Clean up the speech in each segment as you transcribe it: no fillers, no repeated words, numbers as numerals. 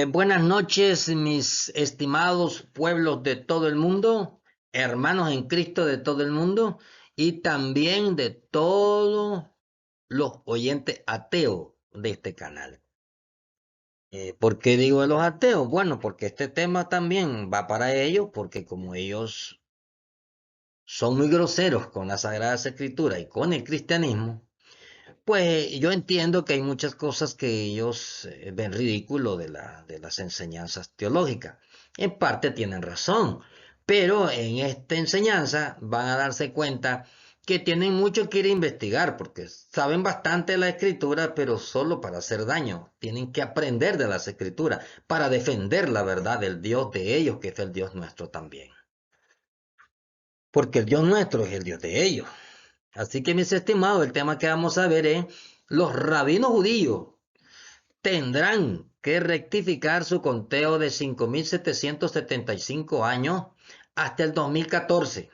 Buenas noches, mis estimados pueblos de todo el mundo, hermanos en Cristo de todo el mundo y también de todos los oyentes ateos de este canal. ¿Por qué digo de los ateos? Bueno, porque este tema también va para ellos, porque como ellos son muy groseros con las Sagradas Escrituras y con el cristianismo, pues yo entiendo que hay muchas cosas que ellos ven ridículo de las enseñanzas teológicas. En parte tienen razón, pero en esta enseñanza van a darse cuenta que tienen mucho que ir a investigar, porque saben bastante de la escritura, pero solo para hacer daño. Tienen que aprender de las escrituras para defender la verdad del Dios de ellos, que es el Dios nuestro también. Porque el Dios nuestro es el Dios de ellos. Así que, mis estimados, el tema que vamos a ver es: los rabinos judíos tendrán que rectificar su conteo de 5.775 años hasta el 2014,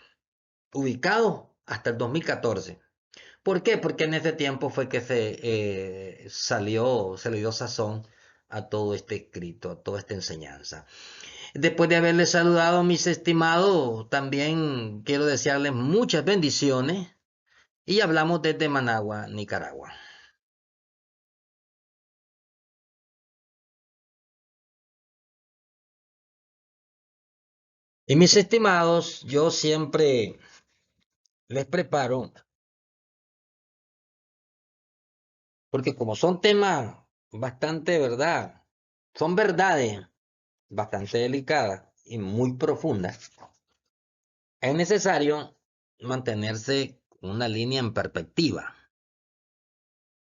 ubicado hasta el 2014. ¿Por qué? Porque en ese tiempo fue que se le dio sazón a todo este escrito, a toda esta enseñanza. Después de haberles saludado, mis estimados, también quiero desearles muchas bendiciones y hablamos desde Managua, Nicaragua. Y mis estimados, yo siempre les preparo, porque como son temas bastante, ¿verdad? Son verdades bastante delicadas y muy profundas. Es necesario mantenerse una línea en perspectiva,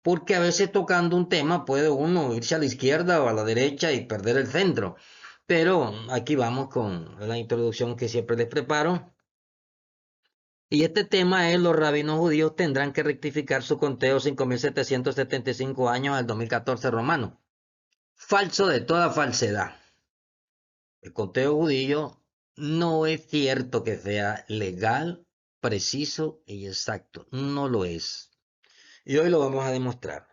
porque a veces tocando un tema puede uno irse a la izquierda o a la derecha y perder el centro. Pero aquí vamos con la introducción que siempre les preparo. Y este tema es: los rabinos judíos tendrán que rectificar su conteo 5.775 años al 2014 romano. Falso de toda falsedad. El conteo judío no es cierto que sea legal, preciso y exacto. No lo es. Y hoy lo vamos a demostrar.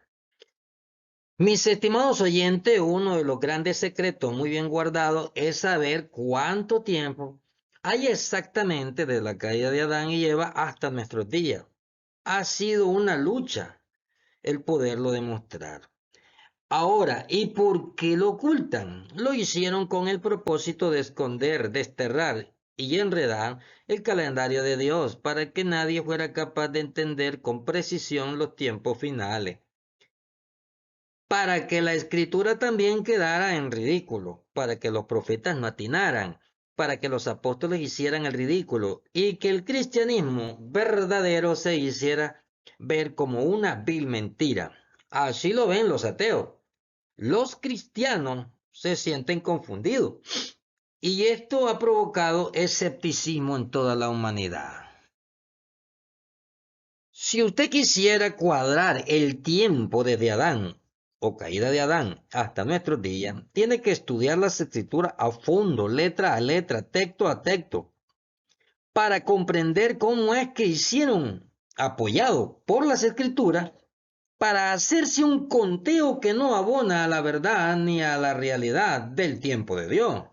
Mis estimados oyentes, uno de los grandes secretos muy bien guardados es saber cuánto tiempo hay exactamente desde la caída de Adán y Eva hasta nuestros días. Ha sido una lucha el poderlo demostrar. Ahora, ¿y por qué lo ocultan? Lo hicieron con el propósito de esconder, desterrar y enredar el calendario de Dios para que nadie fuera capaz de entender con precisión los tiempos finales. Para que la escritura también quedara en ridículo, para que los profetas no atinaran, para que los apóstoles hicieran el ridículo y que el cristianismo verdadero se hiciera ver como una vil mentira. Así lo ven los ateos. Los cristianos se sienten confundidos y esto ha provocado escepticismo en toda la humanidad. Si usted quisiera cuadrar el tiempo desde Adán o caída de Adán hasta nuestros días, tiene que estudiar las escrituras a fondo, letra a letra, texto a texto, para comprender cómo es que hicieron, apoyado por las escrituras, para hacerse un conteo que no abona a la verdad ni a la realidad del tiempo de Dios.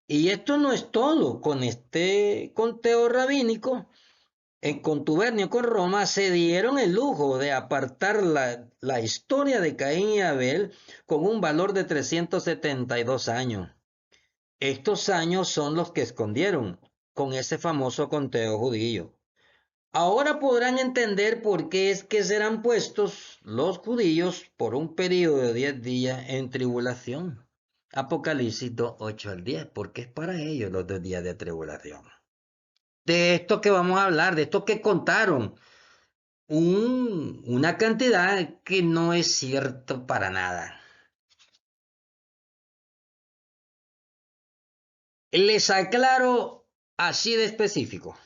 Y esto no es todo. Con este conteo rabínico, en contubernio con Roma, se dieron el lujo de apartar la historia de Caín y Abel con un valor de 372 años. Estos años son los que escondieron con ese famoso conteo judío. Ahora podrán entender por qué es que serán puestos los judíos por un periodo de 10 días en tribulación. Apocalipsis 8 al 10, porque es para ellos los 2 días de tribulación. De esto que vamos a hablar, de esto que contaron, una cantidad que no es cierto para nada. Les aclaro así de específico.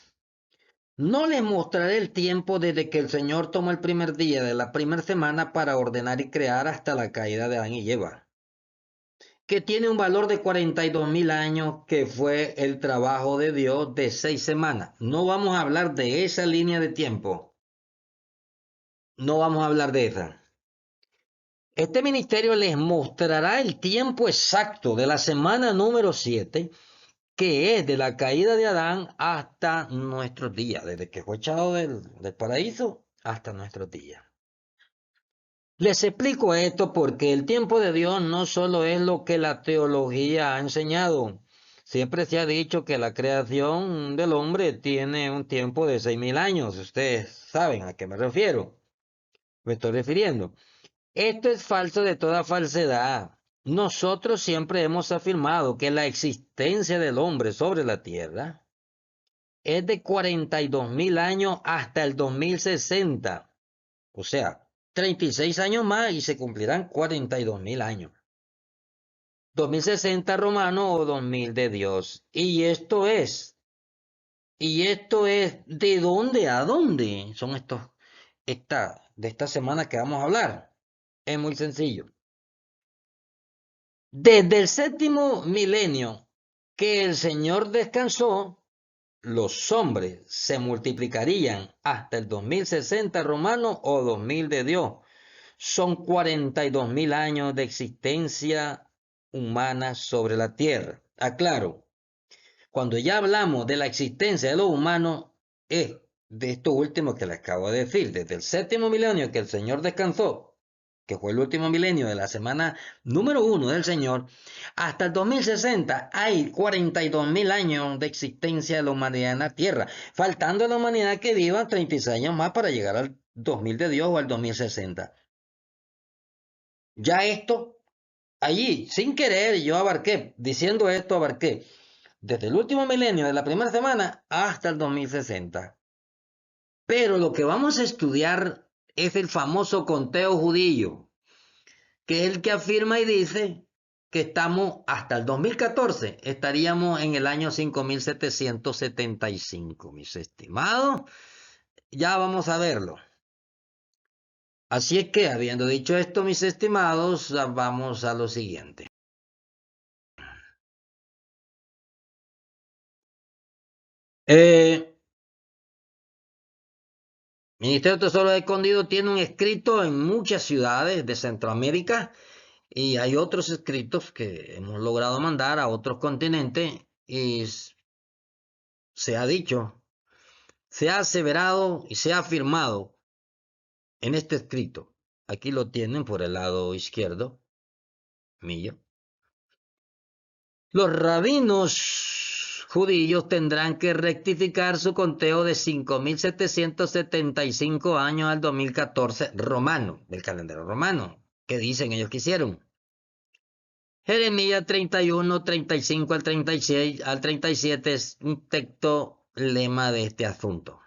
No les mostraré el tiempo desde que el Señor tomó el primer día de la primera semana para ordenar y crear hasta la caída de Adán y Eva, que tiene un valor de 42.000 años, que fue el trabajo de Dios de 6 semanas. No vamos a hablar de esa línea de tiempo, no vamos a hablar de esa. Este ministerio les mostrará el tiempo exacto de la semana número 7, que es de la caída de Adán hasta nuestros días, desde que fue echado del paraíso hasta nuestros días. Les explico esto porque el tiempo de Dios no solo es lo que la teología ha enseñado. Siempre se ha dicho que la creación del hombre tiene un tiempo de 6.000 años. Ustedes saben a qué me refiero. Me estoy refiriendo. Esto es falso de toda falsedad. Nosotros siempre hemos afirmado que la existencia del hombre sobre la tierra es de 42.000 años hasta el 2060. O sea, 36 años más y se cumplirán 42.000 años. 2060 romano o 2000 de Dios. Y esto es, ¿de dónde a dónde son de esta semana que vamos a hablar? Es muy sencillo. Desde el séptimo milenio que el Señor descansó, los hombres se multiplicarían hasta el 2060 romano o 2000 de Dios. Son 42.000 años de existencia humana sobre la tierra. Aclaro, cuando ya hablamos de la existencia de los humanos, es de esto último que les acabo de decir, desde el séptimo milenio que el Señor descansó, que fue el último milenio de la semana número 1 del Señor, hasta el 2060 hay 42.000 años de existencia de la humanidad en la tierra, faltando a la humanidad que viva 36 años más para llegar al 2000 de Dios o al 2060. Ya esto, allí, sin querer, yo abarqué, diciendo esto, abarqué desde el último milenio de la primera semana hasta el 2060. Pero lo que vamos a estudiar es el famoso conteo judío, que es el que afirma y dice que estamos hasta el 2014, estaríamos en el año 5775, mis estimados. Ya vamos a verlo. Así es que, habiendo dicho esto, mis estimados, vamos a lo siguiente. Ministerio de Tesoro Escondido tiene un escrito en muchas ciudades de Centroamérica y hay otros escritos que hemos logrado mandar a otros continentes y se ha dicho, se ha aseverado y se ha afirmado en este escrito. Aquí lo tienen por el lado izquierdo mío. Los rabinos judíos tendrán que rectificar su conteo de 5.775 años al 2014 romano, del calendario romano. ¿Qué dicen ellos que hicieron? Jeremías 31, 35 al 36, al 37 es un texto lema de este asunto.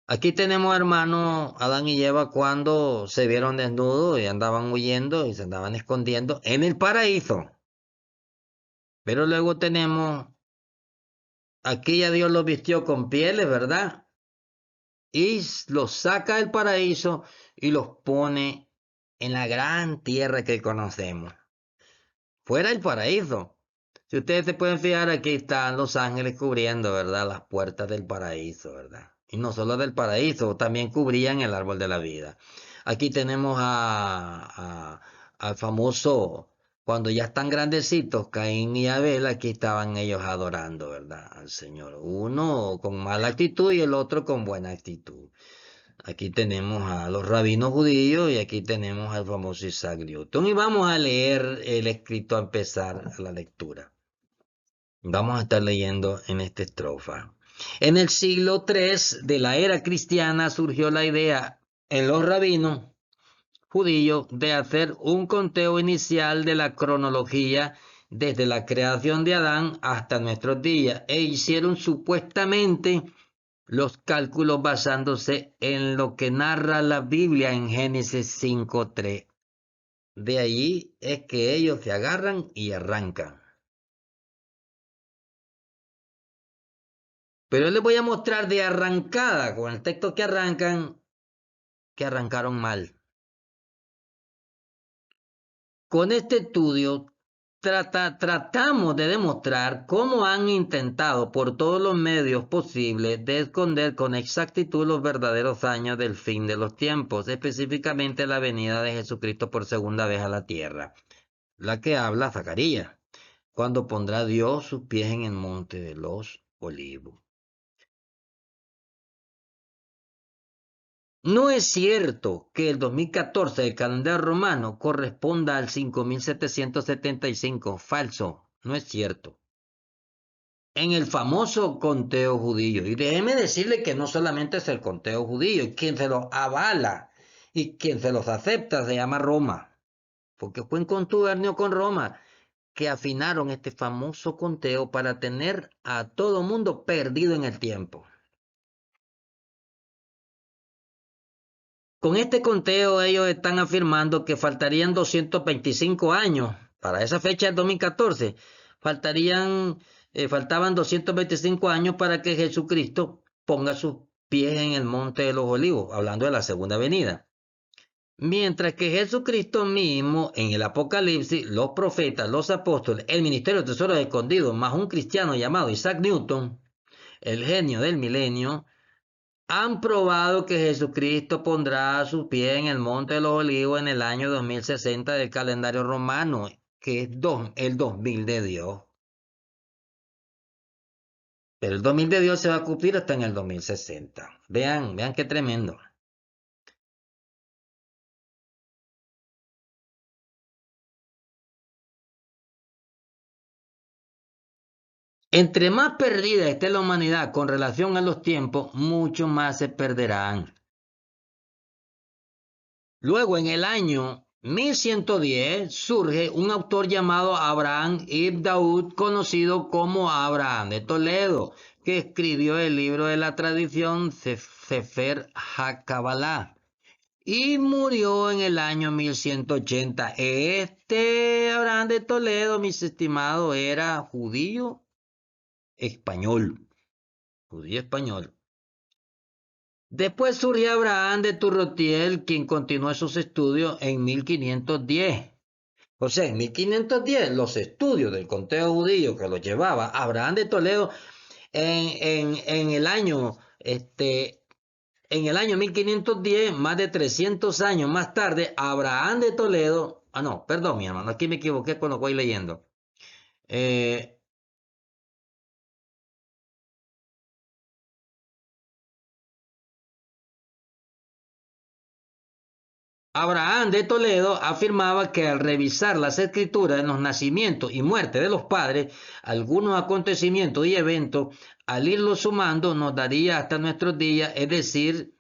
Aquí tenemos, hermanos, Adán y Eva cuando se vieron desnudos y andaban huyendo y se andaban escondiendo en el paraíso. Pero luego tenemos, aquí ya Dios los vistió con pieles, ¿verdad? Y los saca del paraíso y los pone en la gran tierra que conocemos. Fuera del paraíso. Si ustedes se pueden fijar, aquí están los ángeles cubriendo, ¿verdad? Las puertas del paraíso, ¿verdad? Y no solo del paraíso, también cubrían el árbol de la vida. Aquí tenemos al famoso, cuando ya están grandecitos, Caín y Abel, aquí estaban ellos adorando, ¿verdad? Al Señor. Uno con mala actitud y el otro con buena actitud. Aquí tenemos a los rabinos judíos y aquí tenemos al famoso Isaac Newton. Y vamos a leer el escrito a empezar la lectura. Vamos a estar leyendo en esta estrofa. En el siglo III de la era cristiana surgió la idea en los rabinos judíos de hacer un conteo inicial de la cronología desde la creación de Adán hasta nuestros días e hicieron supuestamente los cálculos basándose en lo que narra la Biblia en Génesis 5:3. De ahí es que ellos se agarran y arrancan. Pero les voy a mostrar de arrancada, con el texto que arrancan, que arrancaron mal. Con este estudio tratamos de demostrar cómo han intentado por todos los medios posibles de esconder con exactitud los verdaderos años del fin de los tiempos, específicamente la venida de Jesucristo por segunda vez a la tierra, la que habla Zacarías, cuando pondrá Dios sus pies en el monte de los olivos. No es cierto que el 2014 del calendario romano corresponda al 5775. Falso, no es cierto. En el famoso conteo judío. Y déjeme decirle que no solamente es el conteo judío, quien se los avala y quien se los acepta se llama Roma, porque fue en contubernio con Roma que afinaron este famoso conteo para tener a todo mundo perdido en el tiempo. Con este conteo ellos están afirmando que faltarían 225 años para esa fecha del 2014. Faltaban 225 años para que Jesucristo ponga sus pies en el monte de los olivos, hablando de la segunda venida. Mientras que Jesucristo mismo, en el Apocalipsis, los profetas, los apóstoles, el ministerio de tesoros escondidos, más un cristiano llamado Isaac Newton, el genio del milenio, han probado que Jesucristo pondrá su pie en el monte de los olivos en el año 2060 del calendario romano, que es el 2000 de Dios. Pero el 2000 de Dios se va a cumplir hasta en el 2060. Vean qué tremendo. Entre más perdida esté la humanidad con relación a los tiempos, mucho más se perderán. Luego, en el año 1110, surge un autor llamado Abraham ibn Daud, conocido como Abraham de Toledo, que escribió el libro de la tradición Sefer HaKabalah y murió en el año 1180. Este Abraham de Toledo, mis estimados, era judío español. Judío español. Después surge Abraham de Turrotiel, quien continuó sus estudios en 1510. O sea, en 1510 los estudios del conteo judío que los llevaba Abraham de Toledo en el año, en el año 1510, más de 300 años más tarde, Abraham de Toledo, no, perdón mi hermano, aquí me equivoqué con lo que voy leyendo. Abraham de Toledo afirmaba que al revisar las escrituras en los nacimientos y muerte de los padres, algunos acontecimientos y eventos, al irlos sumando, nos daría hasta nuestros días, es decir,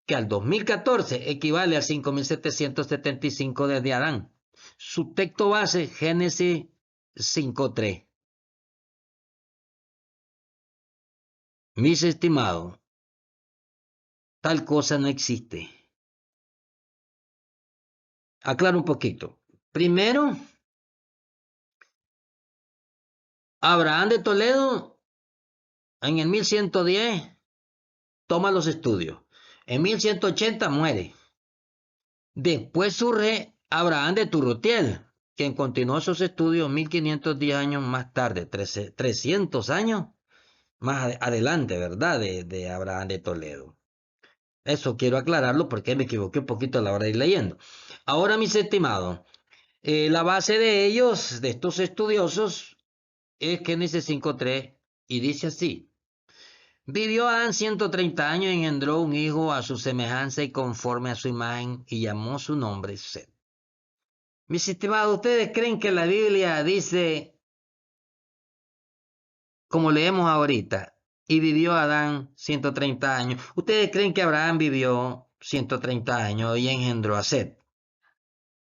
que al 2014 equivale al 5775 desde Adán. Su texto base, Génesis 5:3. Mis estimados, tal cosa no existe. Aclaro un poquito. Primero, Abraham de Toledo en el 1110 toma los estudios. En 1180 muere. Después surge Abraham de Turrotiel, quien continuó sus estudios 1510 años más tarde, 300 años más adelante, ¿verdad? De Abraham de Toledo. Eso quiero aclararlo porque me equivoqué un poquito a la hora de ir leyendo. Ahora, mis estimados, la base de ellos, de estos estudiosos, es Génesis 5:3 y dice así. Vivió Adán 130 años y engendró un hijo a su semejanza y conforme a su imagen y llamó su nombre Set. Mis estimados, ¿ustedes creen que la Biblia dice, como leemos ahorita, y vivió Adán 130 años? ¿Ustedes creen que Abraham vivió 130 años y engendró a Set?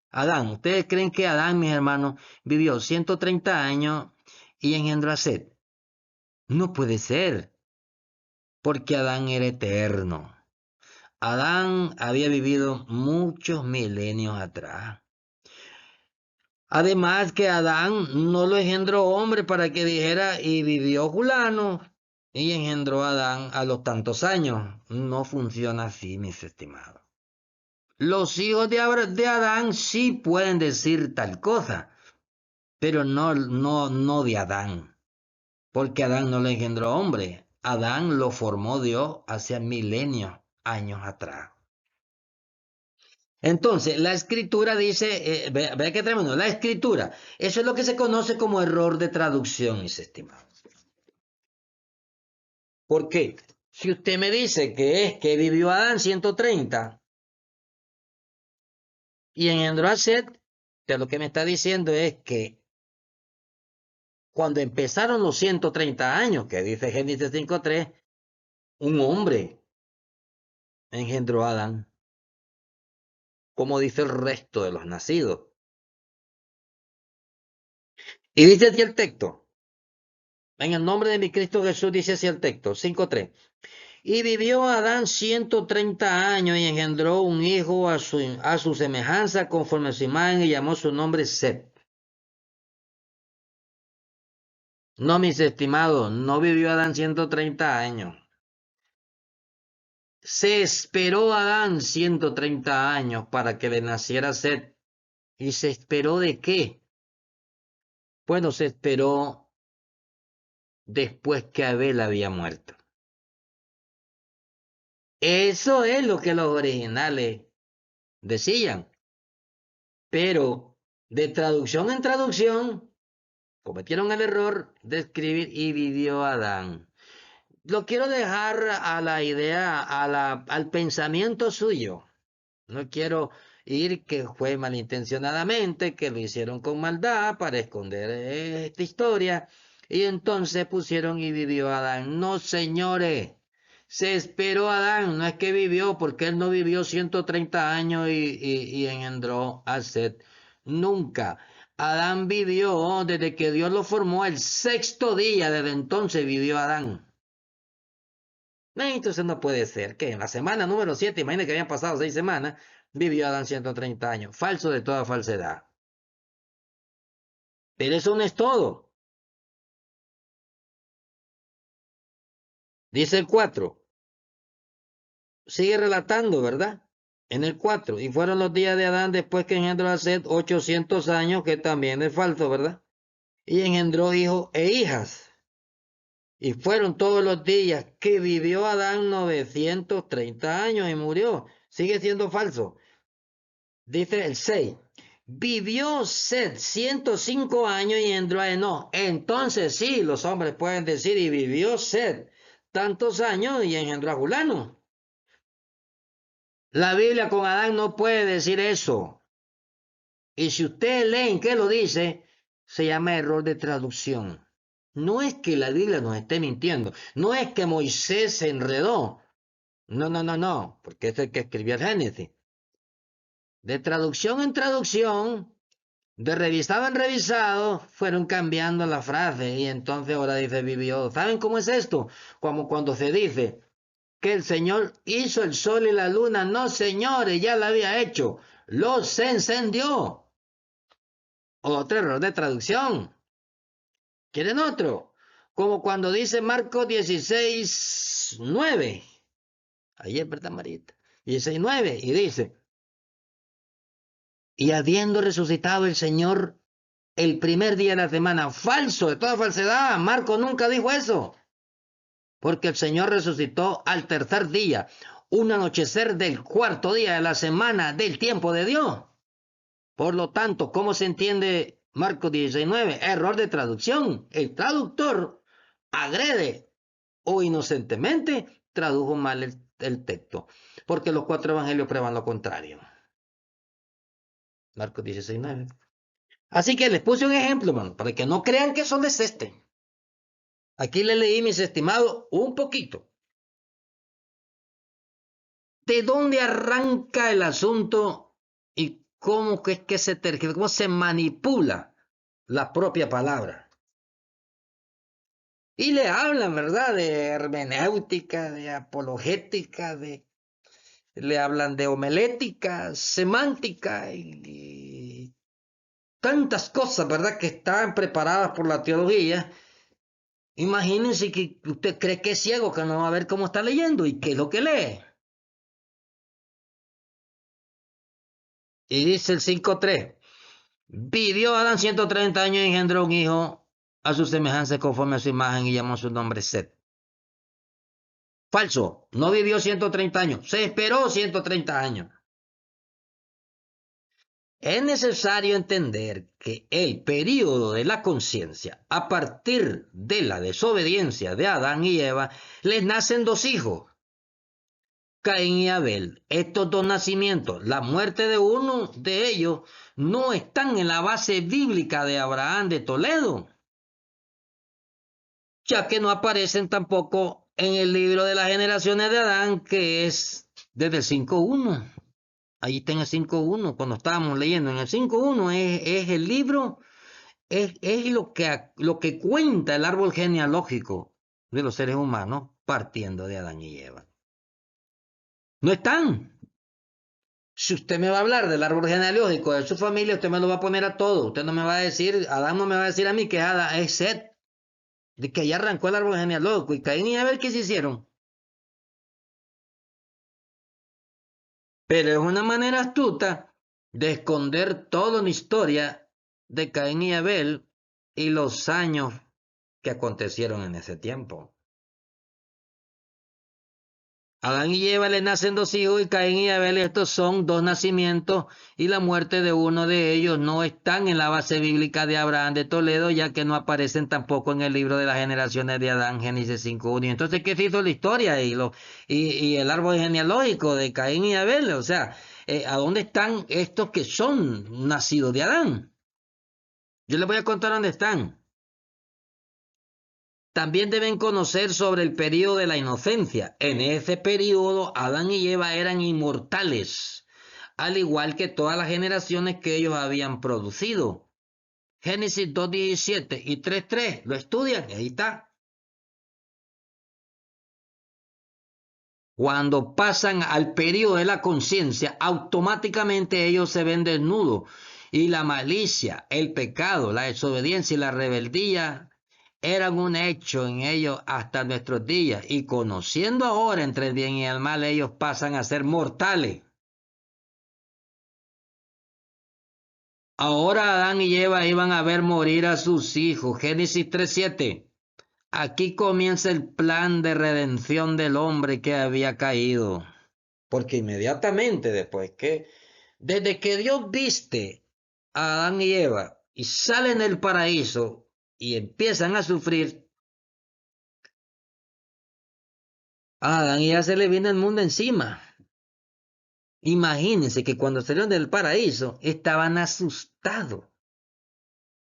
Adán, ¿ustedes creen que Adán, mis hermanos, vivió 130 años y engendró a Set? No puede ser, porque Adán era eterno. Adán había vivido muchos milenios atrás. Además que Adán no lo engendró hombre para que dijera y vivió fulano y engendró a Adán a los tantos años. No funciona así, mis estimados. Los hijos de Adán sí pueden decir tal cosa, pero no de Adán, porque Adán no le engendró hombre. Adán lo formó Dios hace milenios, años atrás. Entonces, la escritura dice, vea qué tremendo, la escritura, eso es lo que se conoce como error de traducción, mis estimados. ¿Por qué? Si usted me dice que es que vivió Adán 130 y engendró a Set, que lo que me está diciendo es que cuando empezaron los 130 años, que dice Génesis 5:3, un hombre engendró a Adán, como dice el resto de los nacidos. Y dice así el texto, en el nombre de mi Cristo Jesús, dice así el texto, 5:3. Y vivió Adán 130 años y engendró un hijo a su semejanza conforme a su imagen y llamó su nombre Set. No, mis estimados, no vivió Adán 130 años. Se esperó Adán 130 años para que le naciera Set. ¿Y se esperó de qué? Bueno, se esperó después que Abel había muerto. Eso es lo que los originales decían. Pero de traducción en traducción, cometieron el error de escribir y vivió Adán. Lo quiero dejar a la idea, al pensamiento suyo. No quiero ir que fue malintencionadamente, que lo hicieron con maldad para esconder esta historia. Y entonces pusieron y vivió Adán. No, señores. Se esperó Adán, no es que vivió, porque él no vivió 130 años y engendró a Set. Nunca. Adán vivió desde que Dios lo formó el sexto día, desde entonces vivió Adán. Entonces no puede ser que en la semana número 7, imagínate que habían pasado 6 semanas, vivió Adán 130 años. Falso de toda falsedad. Pero eso no es todo. Dice el 4. Sigue relatando, ¿verdad? En el 4. Y fueron los días de Adán después que engendró a Set 800 años, que también es falso, ¿verdad? Y engendró hijos e hijas. Y fueron todos los días que vivió Adán 930 años y murió. Sigue siendo falso. Dice el 6. Vivió Set 105 años y engendró a Enoc. Entonces sí, los hombres pueden decir, y vivió Set tantos años y engendró a Julano. La Biblia con Adán no puede decir eso. Y si ustedes leen que lo dice, se llama error de traducción. No es que la Biblia nos esté mintiendo. No es que Moisés se enredó. No, porque es el que escribió el Génesis. De traducción en traducción, de revisado en revisado, fueron cambiando la frase y entonces ahora dice vivió. ¿Saben cómo es esto? Como cuando se dice que el Señor hizo el sol y la luna. No, señores, ya lo había hecho. Los encendió. Otro error de traducción. ¿Quieren otro? Como cuando dice Marcos 16:9. Ahí es verdad, Marita. 16:9. Y dice, y habiendo resucitado el Señor el primer día de la semana. Falso, de toda falsedad. Marco nunca dijo eso. Porque el Señor resucitó al tercer día, un anochecer del cuarto día de la semana del tiempo de Dios. Por lo tanto, ¿cómo se entiende Marcos 16:9? Error de traducción. El traductor agrede o inocentemente tradujo mal el texto. Porque los 4 evangelios prueban lo contrario. Marcos 16:9. Así que les puse un ejemplo, man, para que no crean que solo es este. Aquí le leí, mis estimados, un poquito. ¿De dónde arranca el asunto y cómo es que cómo se manipula la propia palabra? Y le hablan, ¿verdad? De hermenéutica, de apologética, le hablan de homilética, semántica y tantas cosas, ¿verdad? Que están preparadas por la teología. Imagínense que usted cree que es ciego, que no va a ver cómo está leyendo y qué es lo que lee. Y dice el 5:3. Vivió Adán 130 años y engendró un hijo a su semejanza conforme a su imagen y llamó su nombre Set. Falso, no vivió 130 años, se esperó 130 años. Es necesario entender que el período de la conciencia, a partir de la desobediencia de Adán y Eva, les nacen dos hijos, Caín y Abel. Estos dos nacimientos, la muerte de uno de ellos, no están en la base bíblica de Abraham de Toledo, ya que no aparecen tampoco en el libro de las generaciones de Adán, que es desde el 5.1. Ahí está en el 5.1, cuando estábamos leyendo. En el 5.1 es el libro, es lo que cuenta el árbol genealógico de los seres humanos partiendo de Adán y Eva. No están. Si usted me va a hablar del árbol genealógico de su familia, usted me lo va a poner a todo. Usted no me va a decir, Adán no me va a decir a mí que Adán es Set, de que allá arrancó el árbol genealógico. Y Caín y Abel, ¿qué se hicieron? Pero es una manera astuta de esconder toda una historia de Caín y Abel y los años que acontecieron en ese tiempo. Adán y Eva le nacen dos hijos y Caín y Abel, estos son dos nacimientos y la muerte de uno de ellos no están en la base bíblica de Abraham de Toledo, ya que no aparecen tampoco en el libro de las generaciones de Adán, Génesis 5.1. Y entonces, ¿qué se hizo la historia y el árbol genealógico de Caín y Abel? O sea, ¿a dónde están estos que son nacidos de Adán? Yo les voy a contar dónde están. También deben conocer sobre el período de la inocencia. En ese período, Adán y Eva eran inmortales, al igual que todas las generaciones que ellos habían producido. Génesis 2.17 y 3.3, lo estudian, ahí está. Cuando pasan al período de la conciencia, automáticamente ellos se ven desnudos y la malicia, el pecado, la desobediencia y la rebeldía eran un hecho en ellos hasta nuestros días. Y conociendo ahora entre el bien y el mal, ellos pasan a ser mortales. Ahora Adán y Eva iban a ver morir a sus hijos. Génesis 3.7. Aquí comienza el plan de redención del hombre que había caído. Porque inmediatamente desde que Dios viste a Adán y Eva y salen del paraíso y empiezan a sufrir, a Adán y Eva se le viene el mundo encima. Imagínense que cuando salieron del paraíso estaban asustados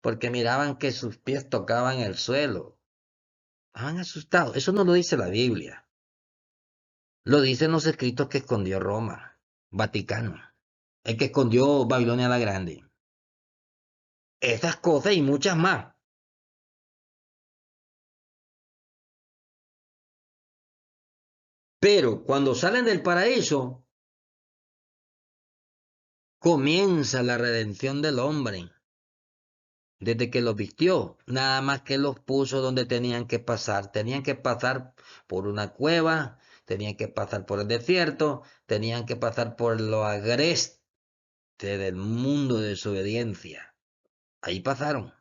porque miraban que sus pies tocaban el suelo. Estaban asustados. Eso no lo dice la Biblia. Lo dicen los escritos que escondió Roma, Vaticano, el que escondió Babilonia la Grande. Estas cosas y muchas más. Pero cuando salen del paraíso, comienza la redención del hombre. Desde que los vistió, nada más que los puso donde tenían que pasar. Tenían que pasar por una cueva, tenían que pasar por el desierto, tenían que pasar por lo agreste del mundo de desobediencia. Ahí pasaron.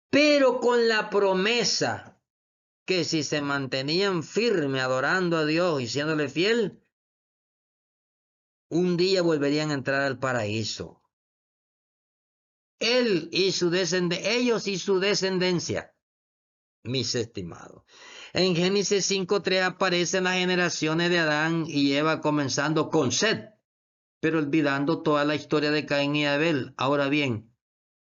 Pero con la promesa que si se mantenían firmes adorando a Dios y siéndole fiel, un día volverían a entrar al paraíso. Ellos y su descendencia, mis estimados. En Génesis 5.3 aparecen las generaciones de Adán y Eva comenzando con Set, pero olvidando toda la historia de Caín y Abel. Ahora bien,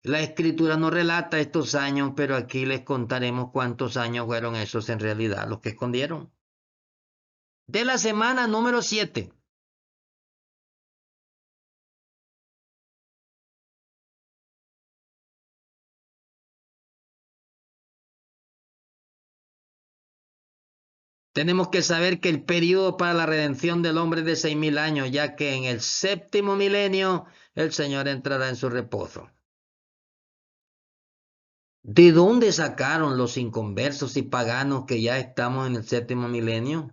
la escritura no relata estos años, pero aquí les contaremos cuántos años fueron esos en realidad, los que escondieron. De la semana número 7. Tenemos que saber que el periodo para la redención del hombre es de 6.000 años, ya que en el séptimo milenio el Señor entrará en su reposo. ¿De dónde sacaron los inconversos y paganos que ya estamos en el séptimo milenio?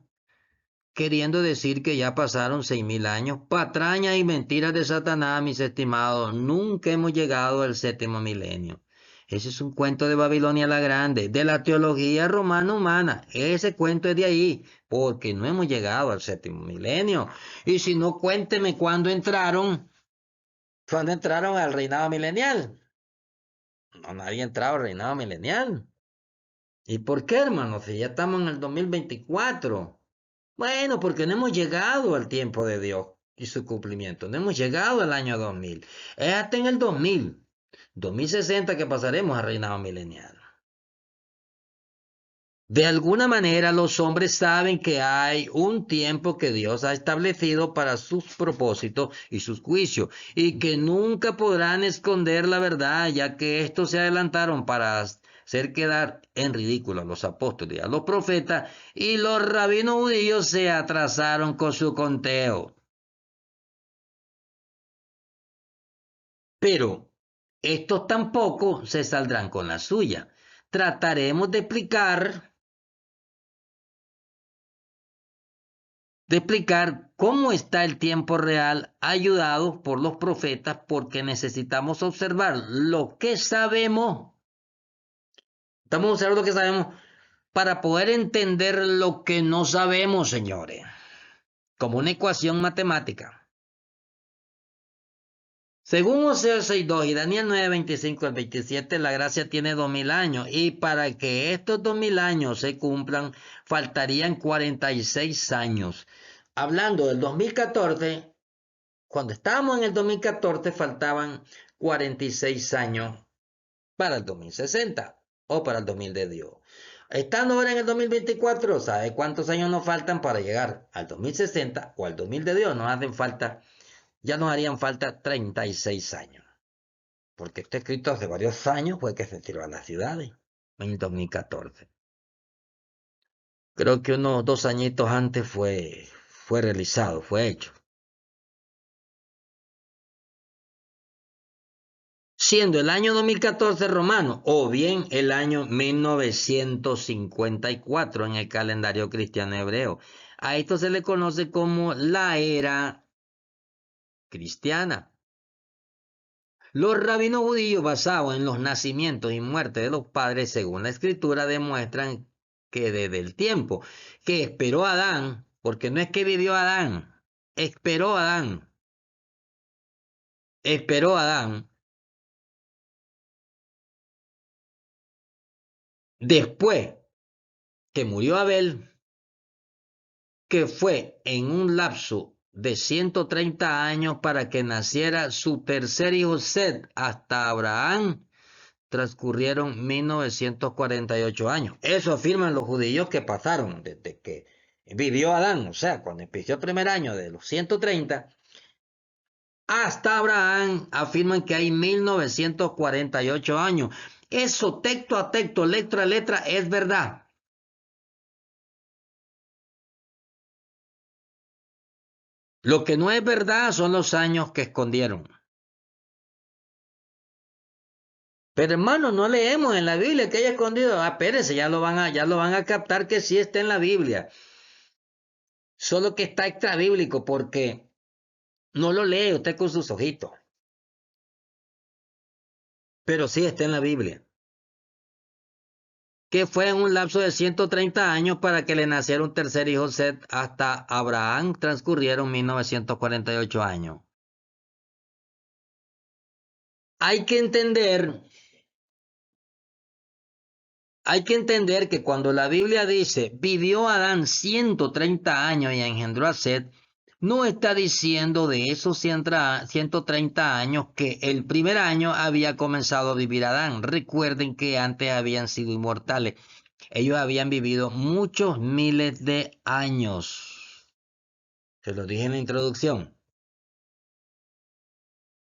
queriendo decir que ya pasaron 6.000 años. Patrañas y mentiras de Satanás, mis estimados. Nunca hemos llegado al séptimo milenio. Ese es un cuento de Babilonia la Grande, de la teología romana humana. Ese cuento es de ahí, porque no hemos llegado al séptimo milenio. Y si no, cuénteme cuándo entraron al reinado milenial. No, nadie ha entrado al reinado milenial. ¿Y por qué, hermano? Si ya estamos en el 2024. Bueno, porque no hemos llegado al tiempo de Dios y su cumplimiento. No hemos llegado al año 2000. Es hasta en el 2060 que pasaremos al reinado milenial. De alguna manera los hombres saben que hay un tiempo que Dios ha establecido para sus propósitos y sus juicios y que nunca podrán esconder la verdad, ya que estos se adelantaron para hacer quedar en ridículo a los apóstoles y a los profetas, y los rabinos judíos se atrasaron con su conteo. Pero estos tampoco se saldrán con la suya. Trataremos de explicar cómo está el tiempo real ayudado por los profetas, porque necesitamos observar lo que sabemos. Estamos observando lo que sabemos para poder entender lo que no sabemos, señores, como una ecuación matemática. Según Oseas 6.2 y Daniel 9.25 al 27, la gracia tiene 2000 años, y para que estos 2000 años se cumplan, faltarían 46 años. Hablando del 2014, cuando estábamos en el 2014, faltaban 46 años para el 2060 o para el 2000 de Dios. Estando ahora en el 2024, ¿sabe cuántos años nos faltan para llegar al 2060 o al 2000 de Dios? Ya nos harían falta 36 años. Porque está escrito hace varios años, fue que se tiró a las ciudades, en el 2014. Creo que unos 2 añitos antes fue realizado, fue hecho. Siendo el año 2014 romano o bien el año 1954 en el calendario cristiano hebreo. A esto se le conoce como la era cristiana. Los rabinos judíos, basados en los nacimientos y muertes de los padres, según la escritura, demuestran que desde el tiempo que esperó Adán, porque no es que vivió Adán, esperó Adán, después que murió Abel, que fue en un lapso de 130 años para que naciera su tercer hijo Set, hasta Abraham transcurrieron 1948 años. Eso afirman los judíos que pasaron desde que vivió Adán, o sea, cuando empezó el primer año de los 130, hasta Abraham, afirman que hay 1948 años. Eso texto a texto, letra a letra, es verdad. Lo que no es verdad son los años que escondieron. Pero hermano, no leemos en la Biblia que haya escondido. Ah, espérense, ya lo van a captar que sí está en la Biblia. Solo que está extra bíblico porque no lo lee usted con sus ojitos. Pero sí está en la Biblia. Que fue en un lapso de 130 años para que le naciera un tercer hijo Set, hasta Abraham transcurrieron 1948 años. Hay que entender que cuando la Biblia dice vivió Adán 130 años y engendró a Set, no está diciendo de esos 130 años que el primer año había comenzado a vivir Adán. Recuerden que antes habían sido inmortales. Ellos habían vivido muchos miles de años. Se lo dije en la introducción.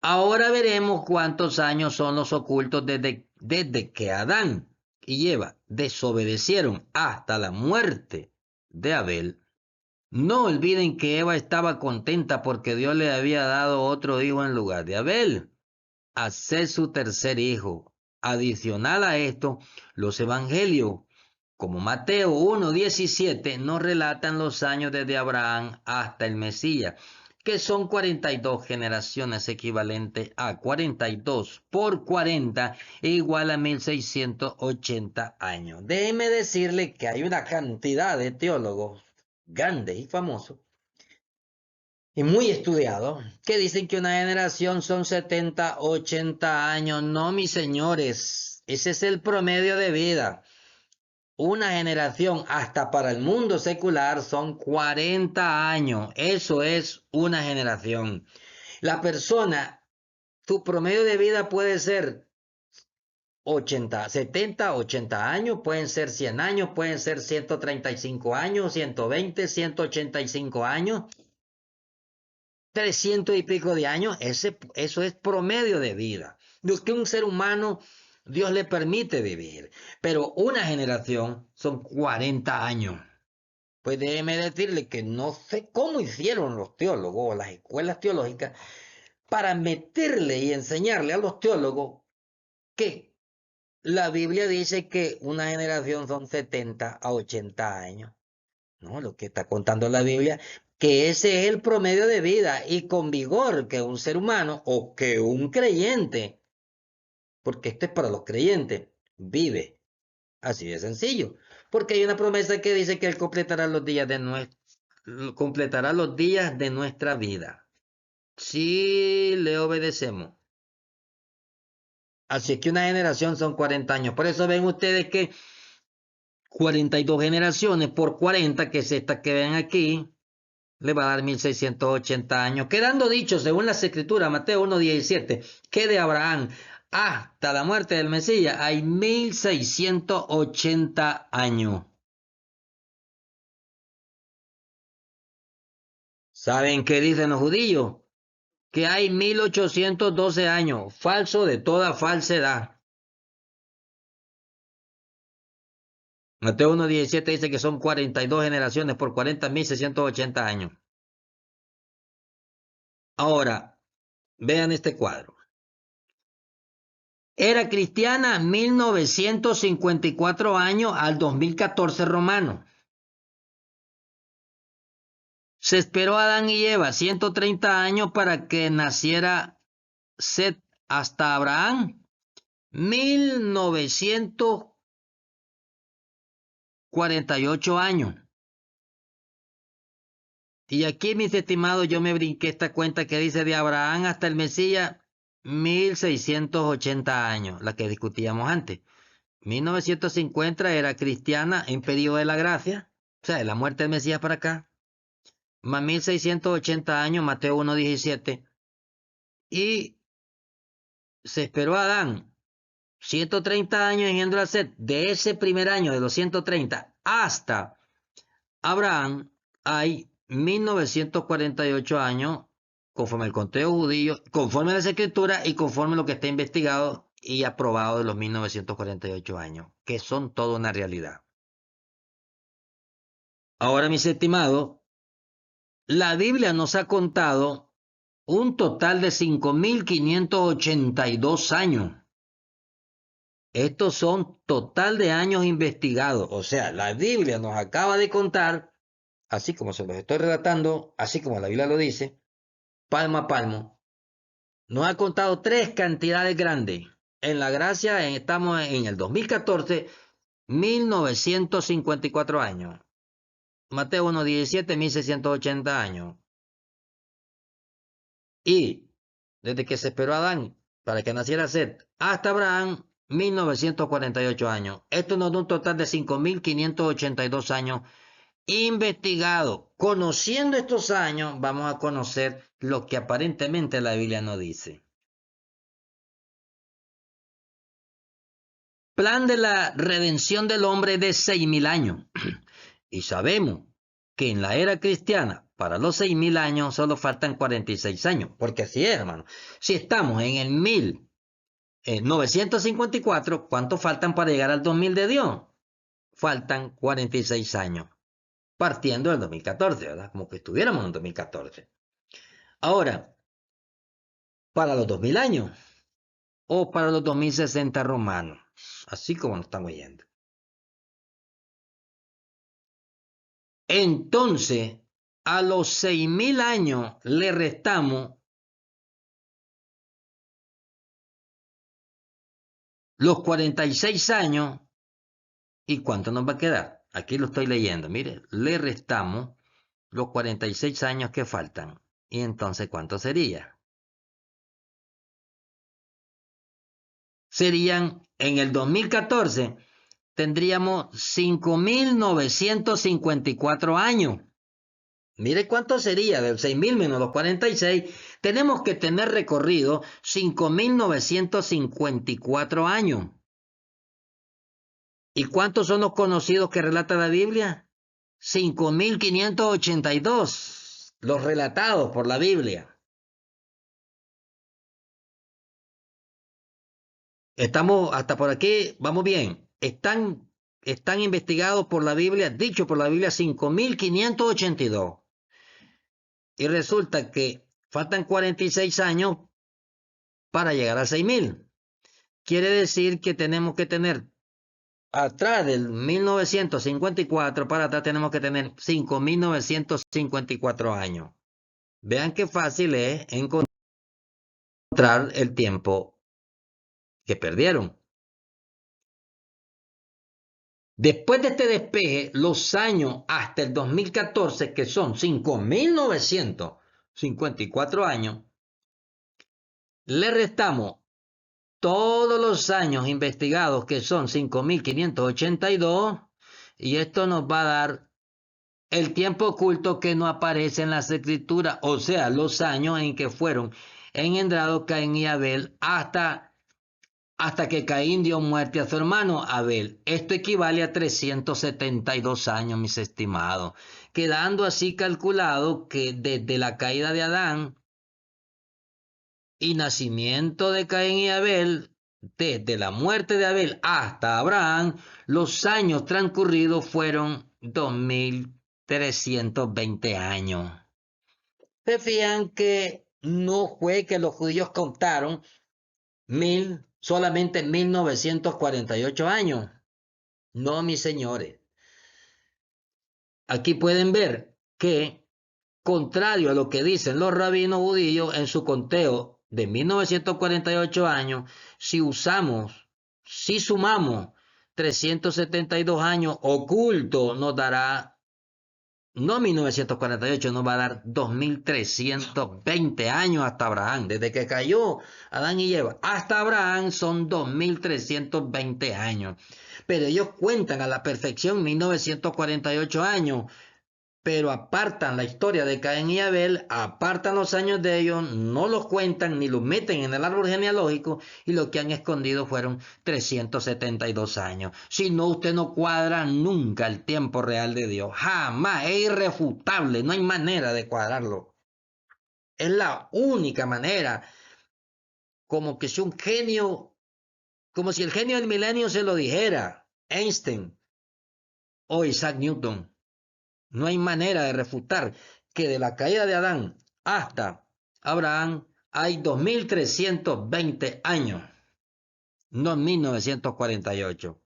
Ahora veremos cuántos años son los ocultos desde que Adán y Eva desobedecieron hasta la muerte de Abel. No olviden que Eva estaba contenta porque Dios le había dado otro hijo en lugar de Abel, a ser su tercer hijo. Adicional a esto, los evangelios como Mateo 1:17 nos relatan los años desde Abraham hasta el Mesías, que son 42 generaciones, equivalente a 42 por 40 igual a 1680 años. Déjeme decirle que hay una cantidad de teólogos grandes y famosos y muy estudiados que dicen que una generación son 70, 80 años. No, mis señores, ese es el promedio de vida. Una generación hasta para el mundo secular son 40 años. Eso es una generación. La persona, su promedio de vida puede ser 80, 70, 80 años, pueden ser 100 años, pueden ser 135 años, 120, 185 años, 300 y pico de años. Eso es promedio de vida. Lo que un ser humano, Dios le permite vivir. Pero una generación son 40 años. Pues déjeme decirle que no sé cómo hicieron los teólogos o las escuelas teológicas para meterle y enseñarle a los teólogos que la Biblia dice que una generación son 70 a 80 años. No, lo que está contando la Biblia, que ese es el promedio de vida y con vigor que un ser humano o que un creyente, porque esto es para los creyentes, vive. Así de sencillo. Porque hay una promesa que dice que Él completará los días de nuestra vida. Si le obedecemos. Así es que una generación son 40 años. Por eso ven ustedes que 42 generaciones por 40, que es esta que ven aquí, le va a dar 1680 años. Quedando dicho, según las escrituras, Mateo 1:17, que de Abraham hasta la muerte del Mesías hay 1680 años. ¿Saben qué dicen los judíos? Que hay 1812 años, falso de toda falsedad. Mateo 1:17 dice que son 42 generaciones por 40, 1680 años. Ahora, vean este cuadro. Era cristiana 1954 años al 2014 romano. Se esperó a Adán y Eva 130 años para que naciera Set hasta Abraham 1948 años. Y aquí, mis estimados, yo me brinqué esta cuenta que dice de Abraham hasta el Mesías, 1680 años, la que discutíamos antes. 1950 era cristiana en periodo de la gracia, o sea, de la muerte del Mesías para acá, más 1680 años, Mateo 1:17. Y se esperó a Adán 130 años engendró a Set. De ese primer año, de los 130 hasta Abraham, hay 1948 años, conforme al conteo judío, conforme a las escrituras y conforme a lo que está investigado y aprobado de los 1948 años, que son toda una realidad. Ahora, mis estimados, la Biblia nos ha contado un total de 5.582 años. Estos son total de años investigados. O sea, la Biblia nos acaba de contar, así como se los estoy relatando, así como la Biblia lo dice, palmo a palmo, nos ha contado tres cantidades grandes. En la gracia estamos en el 2014, 1954 años. Mateo 1:17, 1680 años. Y desde que se esperó a Adán para que naciera Set hasta Abraham, 1948 años. Esto nos da un total de 5.582 años investigados. Conociendo estos años, vamos a conocer lo que aparentemente la Biblia no dice. Plan de la redención del hombre de 6.000 años. Y sabemos que en la era cristiana, para los 6.000 años, solo faltan 46 años. Porque así es, hermano. Si estamos en el 1954, ¿cuánto faltan para llegar al 2000 de Dios? Faltan 46 años. Partiendo del 2014, ¿verdad? Como que estuviéramos en 2014. Ahora, para los 2000 años o para los 2060 romanos, así como nos estamos yendo. Entonces, a los 6.000 años le restamos los 46 años. ¿Y cuánto nos va a quedar? Aquí lo estoy leyendo. Mire, le restamos los 46 años que faltan. ¿Y entonces cuánto sería? Serían, en el 2014, tendríamos 5.954 años. Mire cuánto sería del 6.000 menos los 46. Tenemos que tener recorrido 5.954 años. ¿Y cuántos son los conocidos que relata la Biblia? 5.582, los relatados por la Biblia. Estamos hasta por aquí, vamos bien. Están investigados por la Biblia, dicho por la Biblia, 5.582. Y resulta que faltan 46 años para llegar a 6.000. Quiere decir que tenemos que tener, atrás del 1954, para atrás tenemos que tener 5.954 años. Vean qué fácil es encontrar el tiempo que perdieron. Después de este despeje, los años hasta el 2014, que son 5.954 años, le restamos todos los años investigados, que son 5.582, y esto nos va a dar el tiempo oculto que no aparece en las escrituras, o sea, los años en que fueron engendrados Caín y Abel hasta que Caín dio muerte a su hermano Abel. Esto equivale a 372 años, mis estimados, quedando así calculado que desde la caída de Adán y nacimiento de Caín y Abel, desde la muerte de Abel hasta Abraham, los años transcurridos fueron 2.320 años. Se fijan que no fue que los judíos contaron solamente 1.948 años. No, mis señores. Aquí pueden ver que, contrario a lo que dicen los rabinos judíos en su conteo de 1.948 años, si sumamos 372 años ocultos, nos dará, no 1948, nos va a dar 2.320 años hasta Abraham. Desde que cayó Adán y Eva hasta Abraham son 2.320 años. Pero ellos cuentan a la perfección 1.948 años, pero apartan la historia de Caín y Abel, apartan los años de ellos, no los cuentan ni los meten en el árbol genealógico, y lo que han escondido fueron 372 años. Si no, usted no cuadra nunca el tiempo real de Dios, jamás, es irrefutable, no hay manera de cuadrarlo. Es la única manera, como que si un genio, como si el genio del milenio se lo dijera, Einstein o Isaac Newton. No hay manera de refutar que de la caída de Adán hasta Abraham hay 2.320 años, no 1948.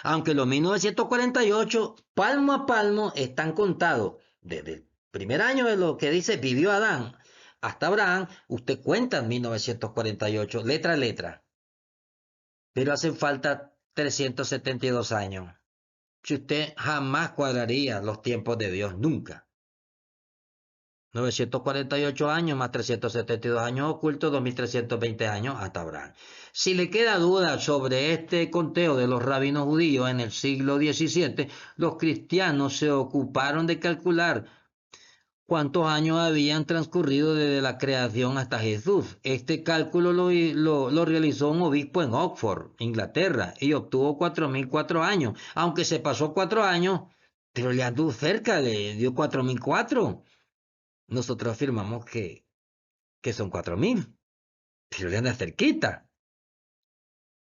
Aunque los 1948, palmo a palmo, están contados desde el primer año de lo que dice vivió Adán hasta Abraham, usted cuenta en 1948, letra a letra. Pero hacen falta 372 años. Si usted jamás cuadraría los tiempos de Dios, nunca. 948 años más 372 años ocultos, 2.320 años hasta Abraham. Si le queda duda sobre este conteo de los rabinos judíos en el siglo XVII, los cristianos se ocuparon de calcular cuántos años habían transcurrido desde la creación hasta Jesús. Este cálculo lo realizó un obispo en Oxford, Inglaterra, y obtuvo 4.004 años. Aunque se pasó 4 años, pero le anduvo cerca, le dio 4.004. Nosotros afirmamos que son 4.000, pero le anda cerquita.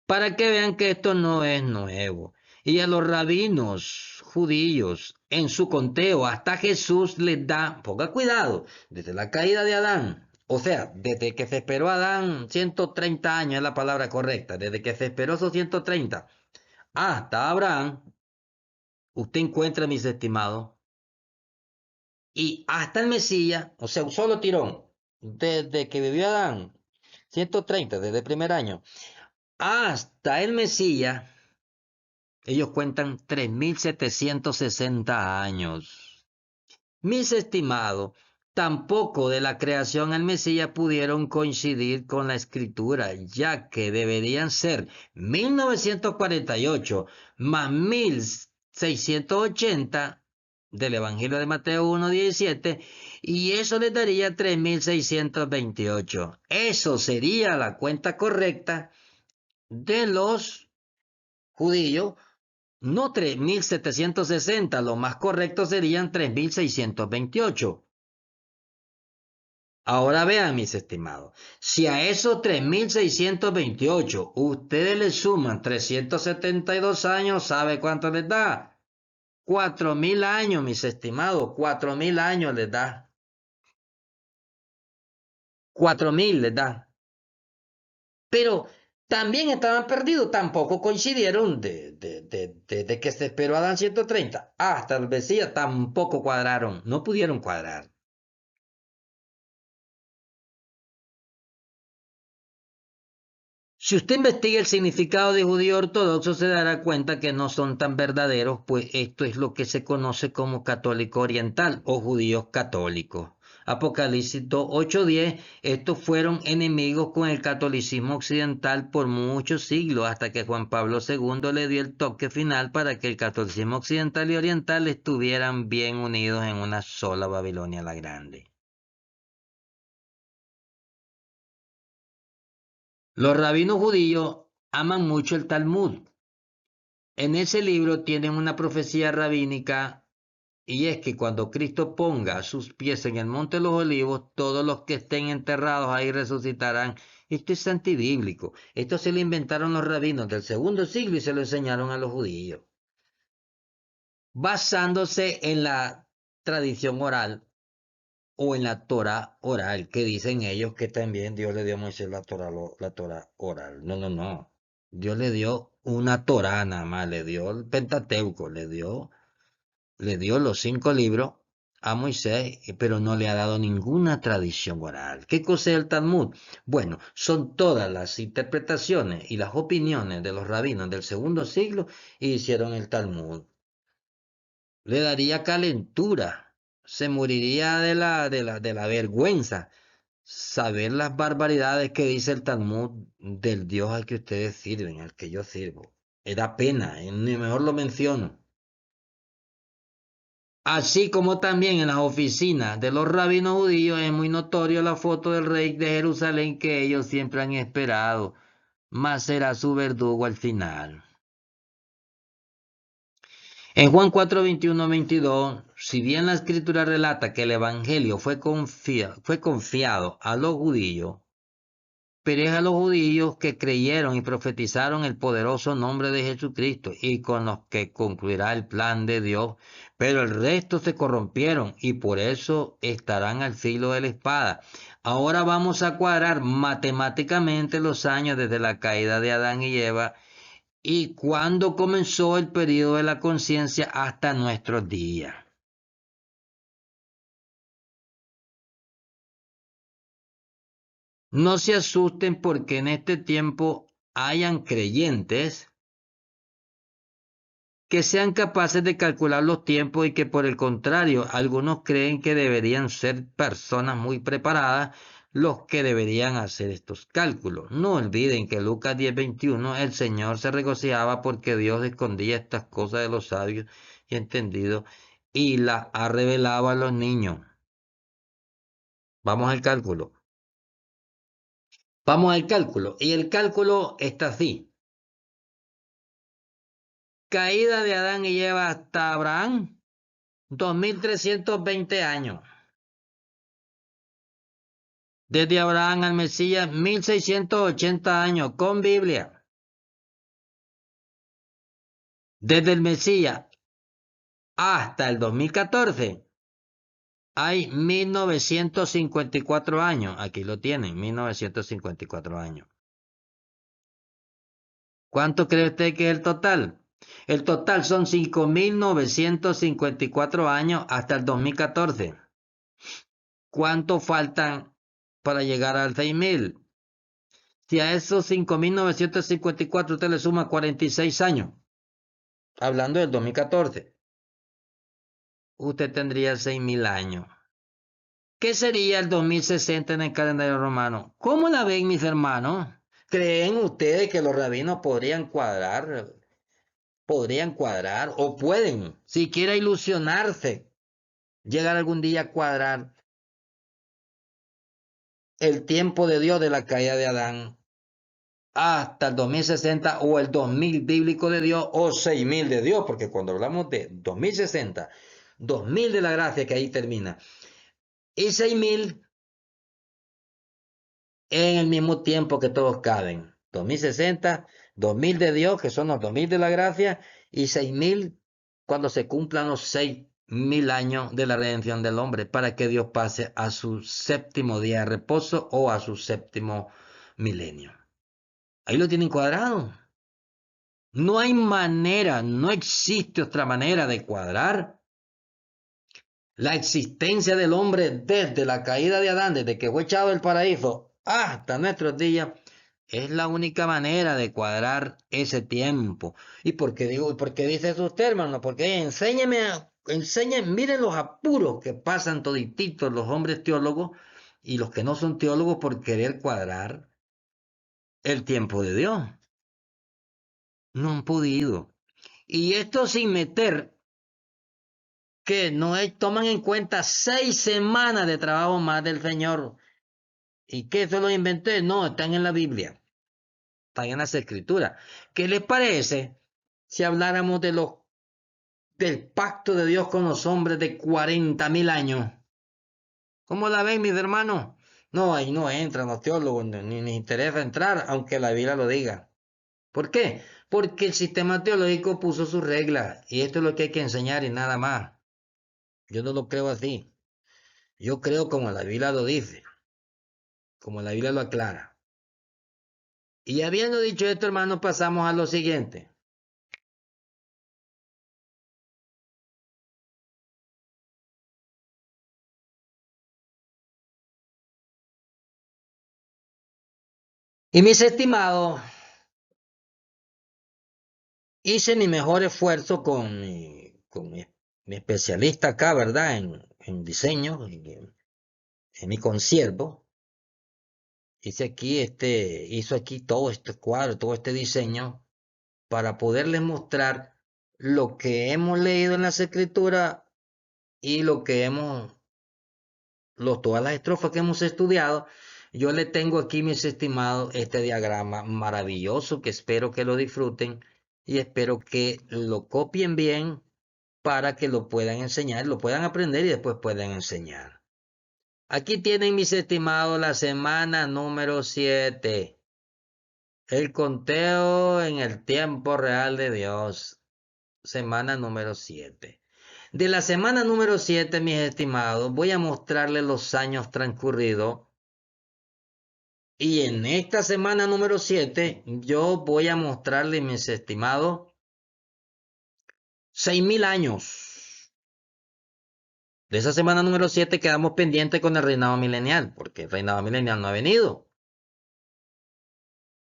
Para que vean que esto no es nuevo. Y a los rabinos judíos, en su conteo hasta Jesús, les da, ponga cuidado, desde la caída de Adán, o sea, desde que se esperó Adán, 130 años es la palabra correcta, desde que se esperó esos 130 hasta Abraham, usted encuentra, mis estimados, y hasta el Mesías, o sea, un solo tirón, desde que vivió Adán, 130, desde el primer año, hasta el Mesías, ellos cuentan 3760 años. Mis estimados, tampoco de la creación al Mesías pudieron coincidir con la escritura, ya que deberían ser 1948 más 1680 del Evangelio de Mateo 1:17, y eso les daría 3628. Eso sería la cuenta correcta de los judíos, no 3760, lo más correcto serían 3628. Ahora vean, mis estimados, si a esos 3628 ustedes le suman 372 años, ¿sabe cuánto les da? 4000 años, mis estimados, 4000 años les da. 4000 les da. Pero también estaban perdidos, tampoco coincidieron de que se esperó Adán 130 hasta el Mesías, tampoco cuadraron, no pudieron cuadrar. Si usted investiga el significado de judío ortodoxo, se dará cuenta que no son tan verdaderos, pues esto es lo que se conoce como católico oriental o judíos católicos. Apocalipsis 8:10, estos fueron enemigos con el catolicismo occidental por muchos siglos, hasta que Juan Pablo II le dio el toque final para que el catolicismo occidental y oriental estuvieran bien unidos en una sola Babilonia la Grande. Los rabinos judíos aman mucho el Talmud. En ese libro tienen una profecía rabínica, y es que cuando Cristo ponga sus pies en el monte de los olivos, todos los que estén enterrados ahí resucitarán. Esto es antibíblico. Esto se lo inventaron los rabinos del segundo siglo y se lo enseñaron a los judíos, basándose en la tradición oral o en la Torah oral, que dicen ellos que también Dios le dio a Moisés la Torah oral. No, no, no. Dios le dio una Torah nada más, le dio el Pentateuco, le dio los 5 libros a Moisés, pero no le ha dado ninguna tradición oral. ¿Qué cosa es el Talmud? Bueno, son todas las interpretaciones y las opiniones de los rabinos del segundo siglo y hicieron el Talmud. Le daría calentura, se moriría de la vergüenza saber las barbaridades que dice el Talmud del Dios al que ustedes sirven, al que yo sirvo. Da pena, ni mejor lo menciono. Así como también en las oficinas de los rabinos judíos es muy notorio la foto del rey de Jerusalén que ellos siempre han esperado, mas será su verdugo al final. En Juan 4, 21, 22, si bien la escritura relata que el evangelio fue confiado a los judíos, pero es a los judíos que creyeron y profetizaron el poderoso nombre de Jesucristo y con los que concluirá el plan de Dios. Pero el resto se corrompieron y por eso estarán al filo de la espada. Ahora vamos a cuadrar matemáticamente los años desde la caída de Adán y Eva y cuándo comenzó el periodo de la conciencia hasta nuestros días. No se asusten porque en este tiempo hayan creyentes que sean capaces de calcular los tiempos y que por el contrario, algunos creen que deberían ser personas muy preparadas los que deberían hacer estos cálculos. No olviden que Lucas 10:21 el Señor se regocijaba porque Dios escondía estas cosas de los sabios y entendidos y las ha revelado a los niños. Vamos al cálculo. Vamos al cálculo. Y el cálculo está así. Caída de Adán y Eva hasta Abraham, 2320 años. Desde Abraham al Mesías, 1680 años, con Biblia. Desde el Mesías hasta el 2014, hay 1954 años. Aquí lo tienen, 1954 años. ¿Cuánto cree usted que es el total? El total son 5.954 años hasta el 2014. ¿Cuánto faltan para llegar al 6.000? Si a esos 5.954 usted le suma 46 años, hablando del 2014, usted tendría 6.000 años. ¿Qué sería el 2060 en el calendario romano? ¿Cómo la ven, mis hermanos? ¿Creen ustedes que los rabinos podrían cuadrar? ¿Podrían cuadrar o pueden, siquiera ilusionarse, llegar algún día a cuadrar el tiempo de Dios de la caída de Adán hasta el 2060 o el 2000 bíblico de Dios o 6.000 de Dios? Porque cuando hablamos de 2060, 2.000 de la gracia, que ahí termina, y 6.000 en el mismo tiempo que todos caben. 2060, 2.000 de Dios, que son los 2.000 de la gracia, y 6.000 cuando se cumplan los 6.000 años de la redención del hombre, para que Dios pase a su séptimo día de reposo o a su séptimo milenio. Ahí lo tienen cuadrado. No hay manera, no existe otra manera de cuadrar la existencia del hombre desde la caída de Adán, desde que fue echado del paraíso hasta nuestros días. Es la única manera de cuadrar ese tiempo. ¿Y por qué digo, por qué dice eso usted, hermano? Porque enséñeme, miren los apuros que pasan todititos los hombres teólogos y los que no son teólogos por querer cuadrar el tiempo de Dios. No han podido. Y esto sin meter que no toman en cuenta 6 semanas de trabajo más del Señor. ¿Y qué se lo inventé? No, están en la Biblia, están en las Escrituras. ¿Qué les parece si habláramos del pacto de Dios con los hombres de 40.000 años? ¿Cómo la ven, mis hermanos? No, ahí no entran los teólogos, ni les interesa entrar, aunque la Biblia lo diga. ¿Por qué? Porque el sistema teológico puso sus reglas, y esto es lo que hay que enseñar y nada más. Yo no lo creo así. Yo creo como la Biblia lo dice, como la Biblia lo aclara. Y habiendo dicho esto, hermanos, pasamos a lo siguiente. Y mis estimados, hice mi mejor esfuerzo con mi especialista acá, ¿verdad? En diseño, en mi consiervo. Hizo aquí todo este cuadro, todo este diseño, para poderles mostrar lo que hemos leído en las escrituras y todas las estrofas que hemos estudiado. Yo le tengo aquí, mis estimados, este diagrama maravilloso que espero que lo disfruten y espero que lo copien bien para que lo puedan enseñar, lo puedan aprender y después puedan enseñar. Aquí tienen, mis estimados, la semana número 7. El conteo en el tiempo real de Dios. Semana número 7. De la semana número 7, mis estimados, voy a mostrarles los años transcurridos. Y en esta semana número 7, yo voy a mostrarles, mis estimados, 6.000 años. De esa semana número 7 quedamos pendientes con el reinado milenial, porque el reinado milenial no ha venido.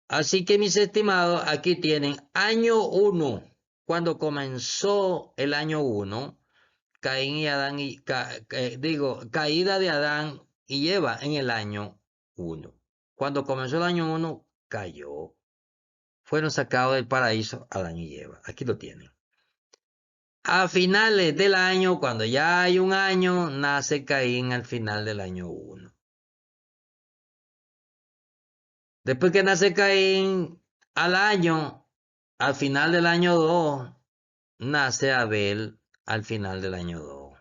Así que, mis estimados, aquí tienen año 1. Cuando comenzó el año 1, Caín y Adán caída de Adán y Eva en el año 1. Cuando comenzó el año 1, cayó. Fueron sacados del paraíso Adán y Eva. Aquí lo tienen. A finales del año, cuando ya hay un año, nace Caín al final del año 1. Después que nace Caín al final del año 2, nace Abel al final del año 2. O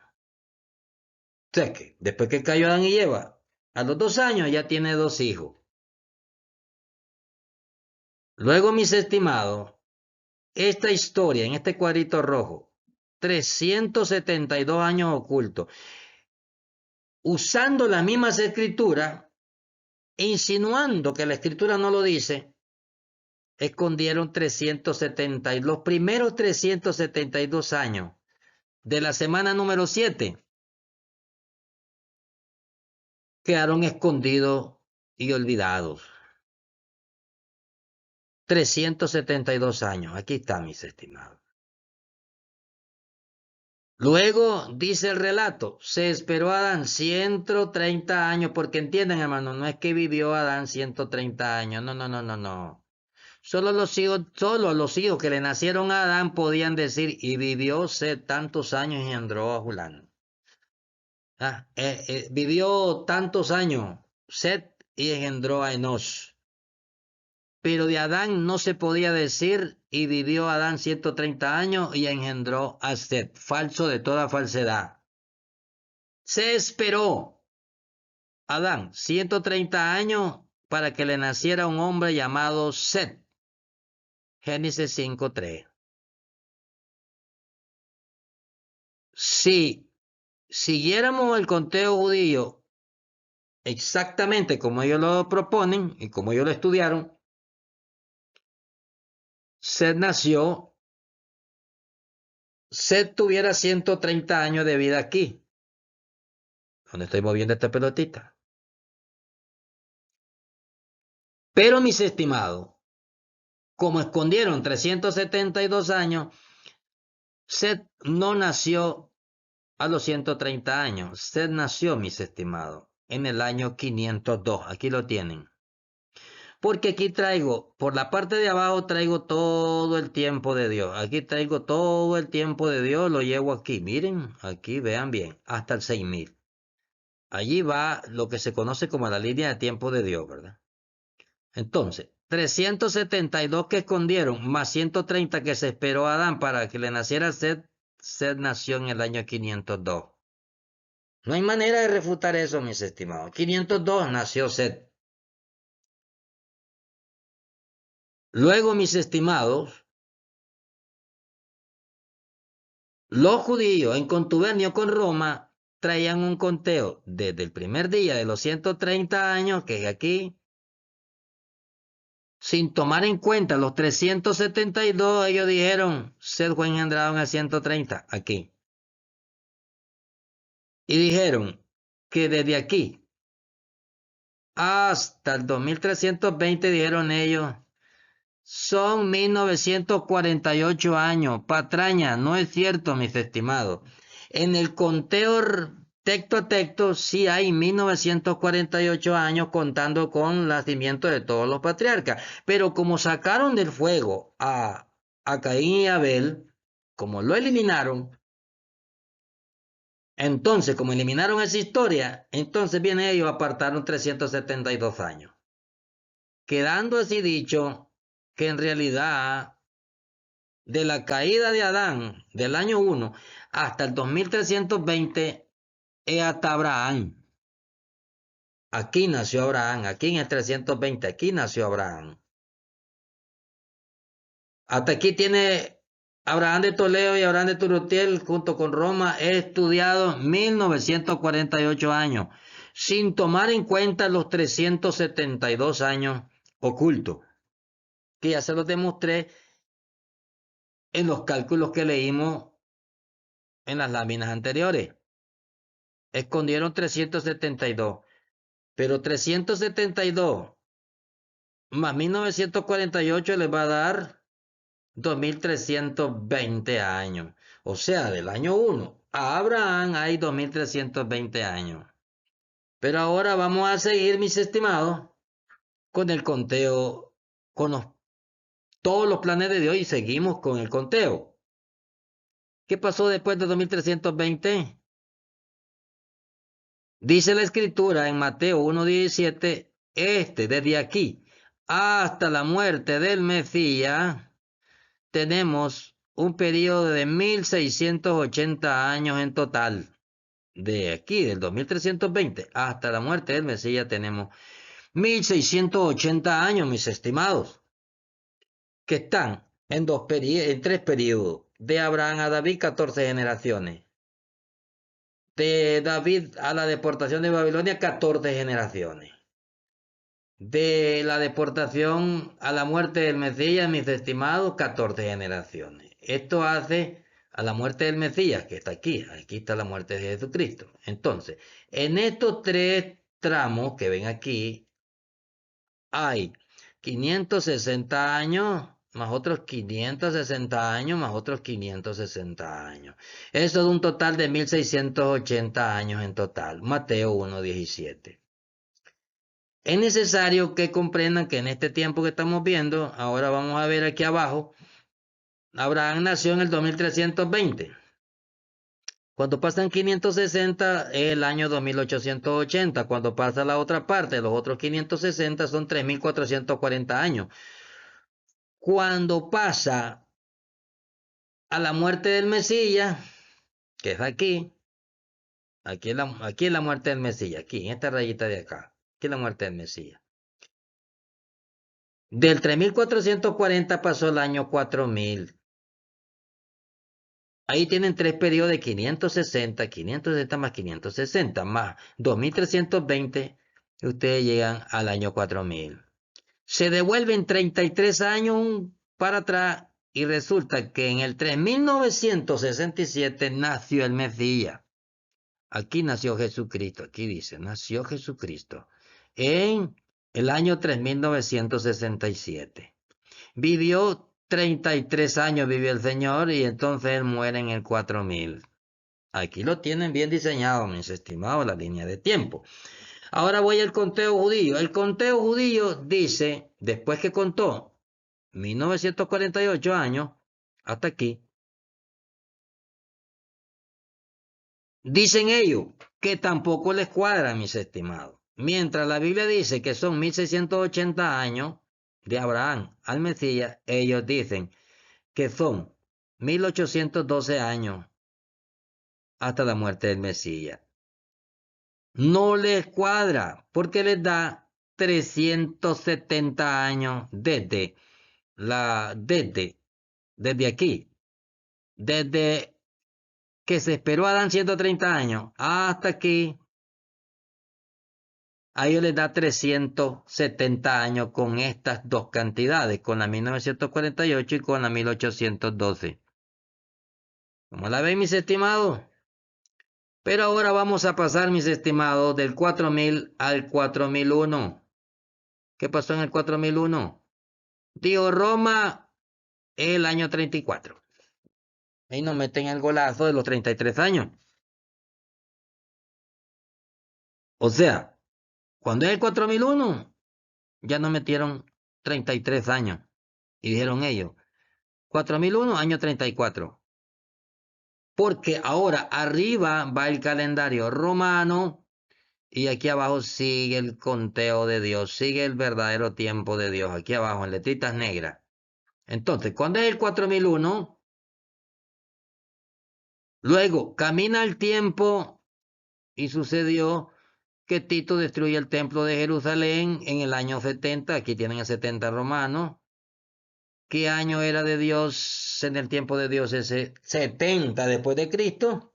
sea que después que cayó Adán y Eva, a los 2 años ya tiene 2 hijos. Luego, mis estimados, esta historia en este cuadrito rojo, 372 años ocultos, usando las mismas escrituras, insinuando que la escritura no lo dice, escondieron 370, los primeros 372 años de la semana número 7 quedaron escondidos y olvidados. 372 años, aquí está, mis estimados. Luego dice el relato, se esperó a Adán 130 años, porque entienden, hermano, no es que vivió Adán 130 años, no. Solo los hijos que le nacieron a Adán podían decir, y vivió Set tantos años y engendró a Julán. Vivió tantos años Set y engendró a Enosh. Pero de Adán no se podía decir, y vivió Adán 130 años y engendró a Set. Falso de toda falsedad. Se esperó Adán 130 años para que le naciera un hombre llamado Set. Génesis 5:3. Si siguiéramos el conteo judío exactamente como ellos lo proponen y como ellos lo estudiaron, Set tuviera 130 años de vida aquí, donde estoy moviendo esta pelotita. Pero mis estimados, como escondieron 372 años, Set no nació a los 130 años. Set nació, mis estimados, en el año 502. Aquí lo tienen. Porque aquí traigo, por la parte de abajo traigo todo el tiempo de Dios. Aquí traigo todo el tiempo de Dios, lo llevo aquí. Miren, aquí vean bien, hasta el 6000. Allí va lo que se conoce como la línea de tiempo de Dios, ¿verdad? Entonces, 372 que escondieron, más 130 que se esperó a Adán para que le naciera Set. Set nació en el año 502. No hay manera de refutar eso, mis estimados. 502 nació Set. Luego, mis estimados, los judíos en contubernio con Roma traían un conteo desde el primer día de los 130 años, que es aquí, sin tomar en cuenta los 372, ellos dijeron, Set fue engendrado en el 130, aquí. Y dijeron que desde aquí hasta el 2320, dijeron ellos, son 1948 años. Patraña, no es cierto, mis estimados. En el conteo texto a texto sí hay 1948 años contando con el nacimiento de todos los patriarcas. Pero como sacaron del fuego a Caín y Abel, como lo eliminaron, entonces como eliminaron esa historia, entonces vienen ellos apartaron 372 años. Quedando así dicho que en realidad de la caída de Adán del año 1 hasta el 2320 es hasta Abraham. Aquí nació Abraham, aquí en el 320, aquí nació Abraham. Hasta aquí tiene Abraham de Toledo y Abraham de Turutiel junto con Roma, he estudiado 1948 años, sin tomar en cuenta los 372 años ocultos, que ya se los demostré en los cálculos que leímos en las láminas anteriores. Escondieron 372, pero 372 más 1948 les va a dar 2320 años. O sea, del año 1 a Abraham hay 2320 años. Pero ahora vamos a seguir, mis estimados, con el conteo, con todos los planes de Dios y seguimos con el conteo. ¿Qué pasó después de 2320? Dice la escritura en Mateo 1:17, desde aquí hasta la muerte del Mesías, tenemos un periodo de 1680 años en total. De aquí, del 2320 hasta la muerte del Mesías, tenemos 1680 años, mis estimados, que están en tres periodos. De Abraham a David, 14 generaciones. De David a la deportación de Babilonia, 14 generaciones. De la deportación a la muerte del Mesías, mis estimados, 14 generaciones. Esto hace a la muerte del Mesías, que está aquí. Aquí está la muerte de Jesucristo. Entonces, en estos tres tramos que ven aquí, hay 560 años, más otros 560 años, más otros 560 años. Eso es un total de 1680 años en total. Mateo 1:17. Es necesario que comprendan que en este tiempo que estamos viendo, ahora vamos a ver aquí abajo, Abraham nació en el 2320. Cuando pasan 560 es el año 2880. Cuando pasa la otra parte, los otros 560 son 3440 años. Cuando pasa a la muerte del Mesías, que es aquí es la muerte del Mesías, aquí, en esta rayita de acá, aquí es la muerte del Mesías. Del 3440 pasó el año 4000. Ahí tienen tres periodos de 560 más 560 más 2320 y ustedes llegan al año 4000. Se devuelven 33 años para atrás y resulta que en el 3967 nació el Mesías. Aquí nació Jesucristo, aquí dice, nació Jesucristo en el año 3967. Vivió 33 años, vivió el Señor, y entonces él muere en el 4000. Aquí lo tienen bien diseñado, mis estimados, la línea de tiempo. Ahora voy al conteo judío. El conteo judío dice, después que contó 1948 años, hasta aquí, dicen ellos que tampoco les cuadra, mis estimados. Mientras la Biblia dice que son 1680 años de Abraham al Mesías, ellos dicen que son 1812 años hasta la muerte del Mesías. No les cuadra porque les da 370 años desde aquí, desde que se esperó Adán 130 años hasta aquí, a ellos les da 370 años con estas dos cantidades, con la 1948 y con la 1812. ¿Cómo la ven, mis estimados? Pero ahora vamos a pasar, mis estimados, del 4000 al 4001. ¿Qué pasó en el 4001? Dijo Roma el año 34. Ahí nos meten el golazo de los 33 años. O sea, cuando es el 4001, ya nos metieron 33 años. Y dijeron ellos, 4001, año 34. Porque ahora arriba va el calendario romano y aquí abajo sigue el conteo de Dios, sigue el verdadero tiempo de Dios, aquí abajo en letritas negras. Entonces, cuando es el 4001, luego camina el tiempo y sucedió que Tito destruye el templo de Jerusalén en el año 70, aquí tienen el 70 romano. ¿Qué año era de Dios en el tiempo de Dios ese 70 después de Cristo?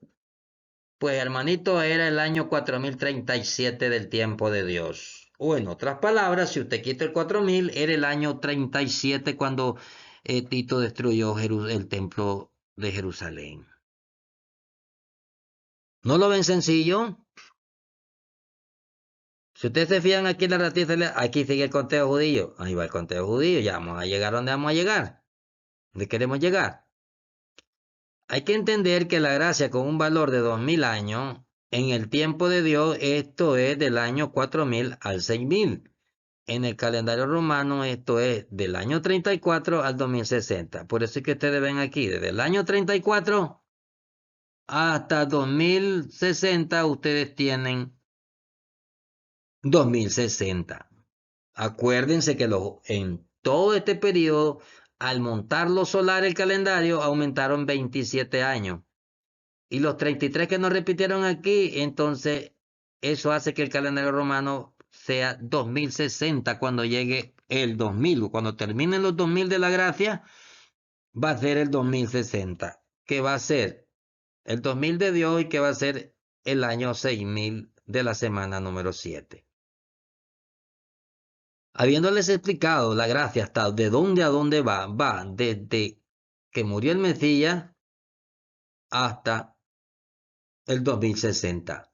Pues hermanito, era el año 4037 del tiempo de Dios. O en otras palabras, si usted quita el 4000, era el año 37 cuando Tito destruyó el templo de Jerusalén. ¿No lo ven sencillo? Si ustedes se fijan aquí en la ratita, aquí sigue el conteo judío. Ahí va el conteo judío. Ya vamos a llegar donde vamos a llegar. ¿Dónde queremos llegar? Hay que entender que la gracia con un valor de 2000 años, en el tiempo de Dios, esto es del año 4000 al 6000. En el calendario romano, esto es del año 34 al 2060. Por eso es que ustedes ven aquí, desde el año 34 hasta 2060, ustedes tienen 2060. Acuérdense que en todo este periodo, al montar los solares el calendario, aumentaron 27 años. Y los 33 que nos repitieron aquí, entonces eso hace que el calendario romano sea 2060 cuando llegue el 2000. Cuando terminen los 2000 de la gracia, va a ser el 2060, que va a ser el 2000 de Dios y que va a ser el año 6000 de la semana número 7. Habiéndoles explicado la gracia hasta de dónde a dónde va desde que murió el Mesías hasta el 2060.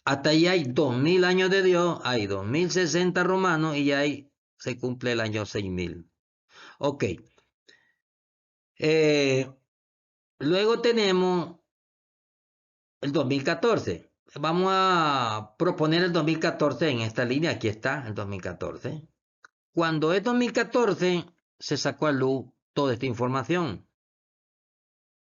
Hasta ahí hay 2000 años de Dios, hay 2060 romanos y ahí se cumple el año 6000. Ok. Eh, Luego tenemos el 2014. Vamos a proponer el 2014 en esta línea. Aquí está el 2014. Cuando es 2014, se sacó a luz toda esta información.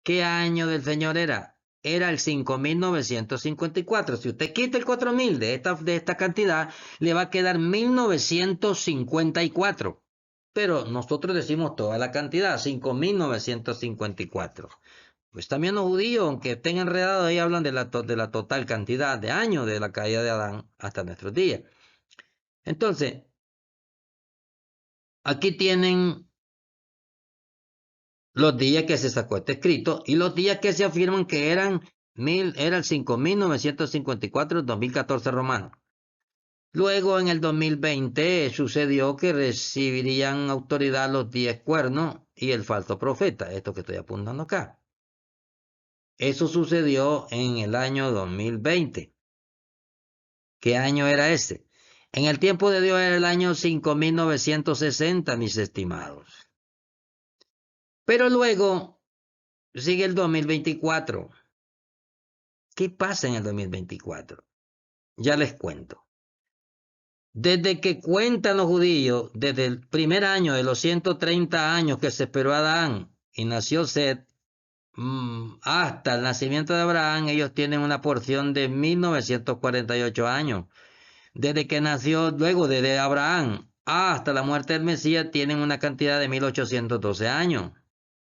¿Qué año del Señor era? Era el 5954. Si usted quita el 4000 de esta cantidad, le va a quedar 1954. Pero nosotros decimos toda la cantidad, 5954. Pues también los judíos, aunque estén enredados, ahí hablan de la total cantidad de años de la caída de Adán hasta nuestros días. Entonces, aquí tienen los días que se sacó este escrito y los días que se afirman que era el 5954, 2014 romano. Luego, en el 2020, sucedió que recibirían autoridad los 10 cuernos y el falso profeta, esto que estoy apuntando acá. Eso sucedió en el año 2020. ¿Qué año era ese? En el tiempo de Dios era el año 5960, mis estimados. Pero luego sigue el 2024. ¿Qué pasa en el 2024? Ya les cuento. Desde que cuentan los judíos, desde el primer año de los 130 años que se esperó a Adán y nació Set, hasta el nacimiento de Abraham, ellos tienen una porción de 1948 años. Desde que nació, luego desde Abraham hasta la muerte del Mesías, tienen una cantidad de 1812 años.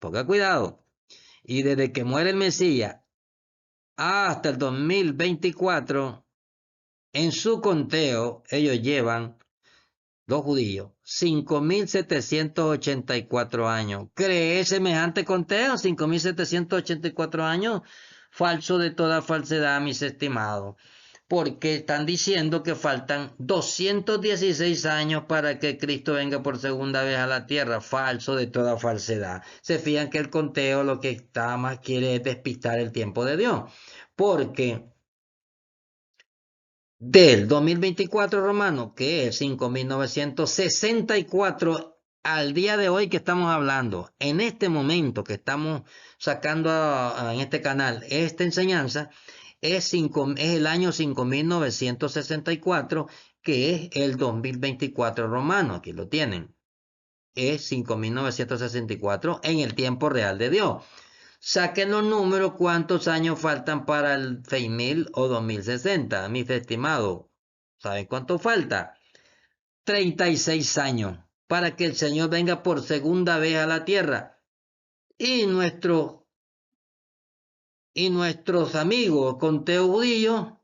Ponga cuidado. Y desde que muere el Mesías hasta el 2024, en su conteo, ellos llevan, los judíos, 5784 años. ¿Cree semejante conteo? 5784 años. Falso de toda falsedad, mis estimados. Porque están diciendo que faltan 216 años para que Cristo venga por segunda vez a la tierra. Falso de toda falsedad. Se fijan que el conteo lo que está más quiere es despistar el tiempo de Dios. Porque del 2024 romano, que es 5964, al día de hoy que estamos hablando, en este momento que estamos sacando en este canal esta enseñanza, es el año 5964, que es el 2024 romano. Aquí lo tienen. Es 5964 en el tiempo real de Dios. Saquen los números, cuántos años faltan para el 6000 o 2060, mis estimados. ¿Saben cuánto falta? 36 años para que el Señor venga por segunda vez a la tierra. Y nuestros amigos conteos judíos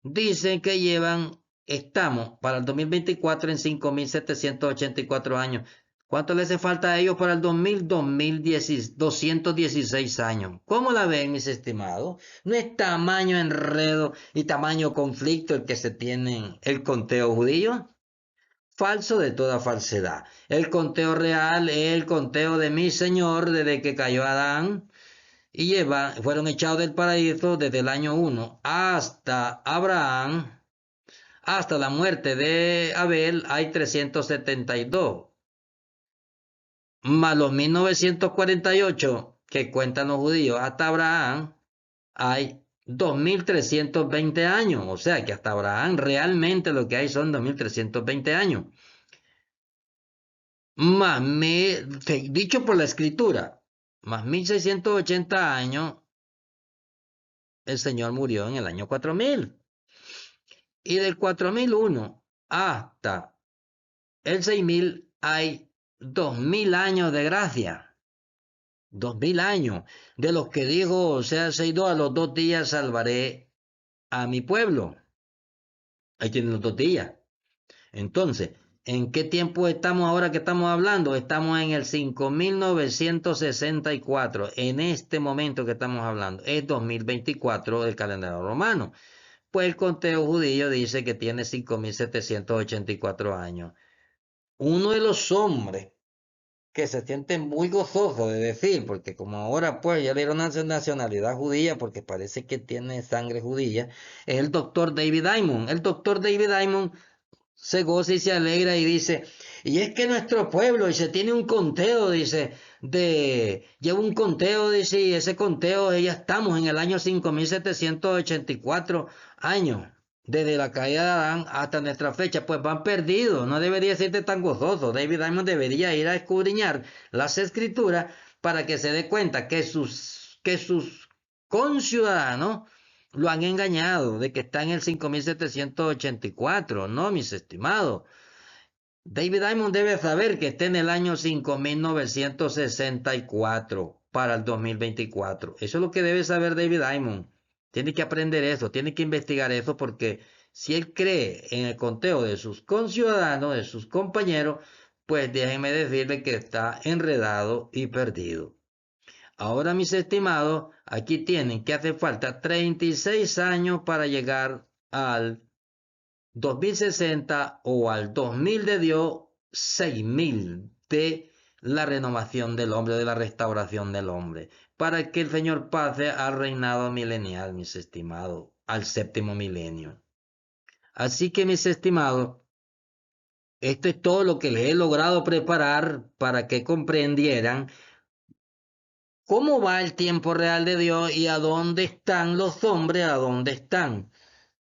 dicen que estamos para el 2024 en 5784 años. ¿Cuánto le hace falta a ellos para el 216 años? ¿Cómo la ven, mis estimados? No es tamaño enredo y tamaño conflicto el que se tiene el conteo judío. Falso de toda falsedad. El conteo real es el conteo de mi Señor desde que cayó Adán y Eva, fueron echados del paraíso desde el año 1 hasta Abraham. Hasta la muerte de Abel hay 372. Más los 1948 que cuentan los judíos hasta Abraham, hay 2320 años. O sea que hasta Abraham realmente lo que hay son 2320 años. Más, dicho por la escritura, más 1680 años, el Señor murió en el año 4000. Y del 4001 hasta el 6000 hay 2000 años de gracia. 2000 años. De los que dijo, o sea, se a los 2 días salvaré a mi pueblo. Ahí tienen los 2 días. Entonces, ¿en qué tiempo estamos ahora que estamos hablando? Estamos en el 5964. En este momento que estamos hablando. Es 2024 del calendario romano. Pues el conteo judío dice que tiene 5784 años. uno de los hombres que se siente muy gozoso de decir, porque como ahora pues ya le dieron nacionalidad judía, porque parece que tiene sangre judía, es el doctor David Diamond. El doctor David Diamond se goza y se alegra y dice, y es que nuestro pueblo, dice, tiene un conteo, dice, lleva un conteo, dice, y ese conteo, ya estamos en el año 5784 años, desde la caída de Adán hasta nuestra fecha, pues van perdidos, no debería ser tan gozoso. David Diamond debería ir a escudriñar las escrituras para que se dé cuenta que sus conciudadanos lo han engañado de que está en el 5784, no, mis estimados. David Diamond debe saber que está en el año 5964 para el 2024. Eso es lo que debe saber David Diamond. Tiene que aprender eso, tiene que investigar eso, porque si él cree en el conteo de sus conciudadanos, de sus compañeros, pues déjenme decirle que está enredado y perdido. Ahora, mis estimados, aquí tienen que hace falta 36 años para llegar al 2060 o al 2000 de Dios, 6000 de la renovación del hombre, de la restauración del hombre, para que el Señor pase al reinado milenial, mis estimados, al séptimo milenio. Así que, mis estimados, esto es todo lo que les he logrado preparar para que comprendieran cómo va el tiempo real de Dios y a dónde están los hombres, a dónde están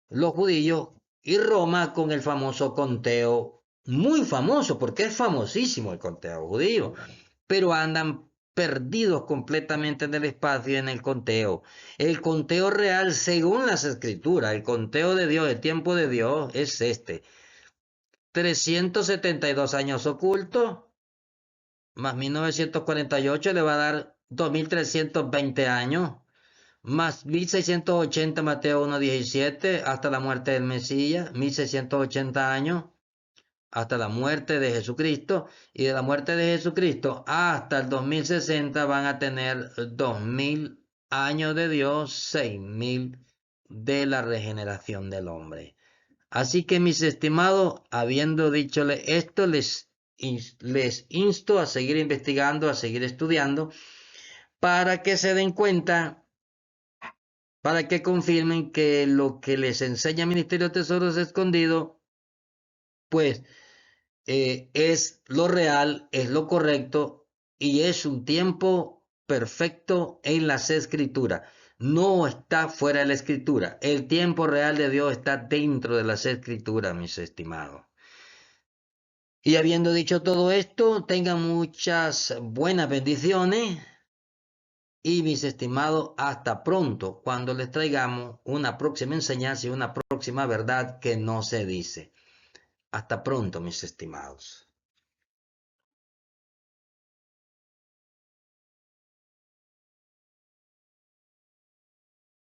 los judíos y Roma con el famoso conteo, muy famoso porque es famosísimo el conteo judío, pero andan perdidos completamente en el espacio y en el conteo. El conteo real, según las escrituras, el conteo de Dios, el tiempo de Dios es este: 372 años ocultos, más 1948 le va a dar 2320 años, más 1680 Mateo 1:17 hasta la muerte del Mesías, 1680 años hasta la muerte de Jesucristo, y de la muerte de Jesucristo hasta el 2060 van a tener 2000 años de Dios, 6000 de la regeneración del hombre. Así que, mis estimados, habiendo dichole esto, les insto a seguir investigando, a seguir estudiando, para que se den cuenta, para que confirmen que lo que les enseña el Ministerio de Tesoros Escondidos, pues es lo real, es lo correcto y es un tiempo perfecto en las escrituras. No está fuera de la escritura. El tiempo real de Dios está dentro de las escrituras, mis estimados. Y habiendo dicho todo esto, tengan muchas buenas bendiciones. Y mis estimados, hasta pronto cuando les traigamos una próxima enseñanza y una próxima verdad que no se dice. Hasta pronto, mis estimados.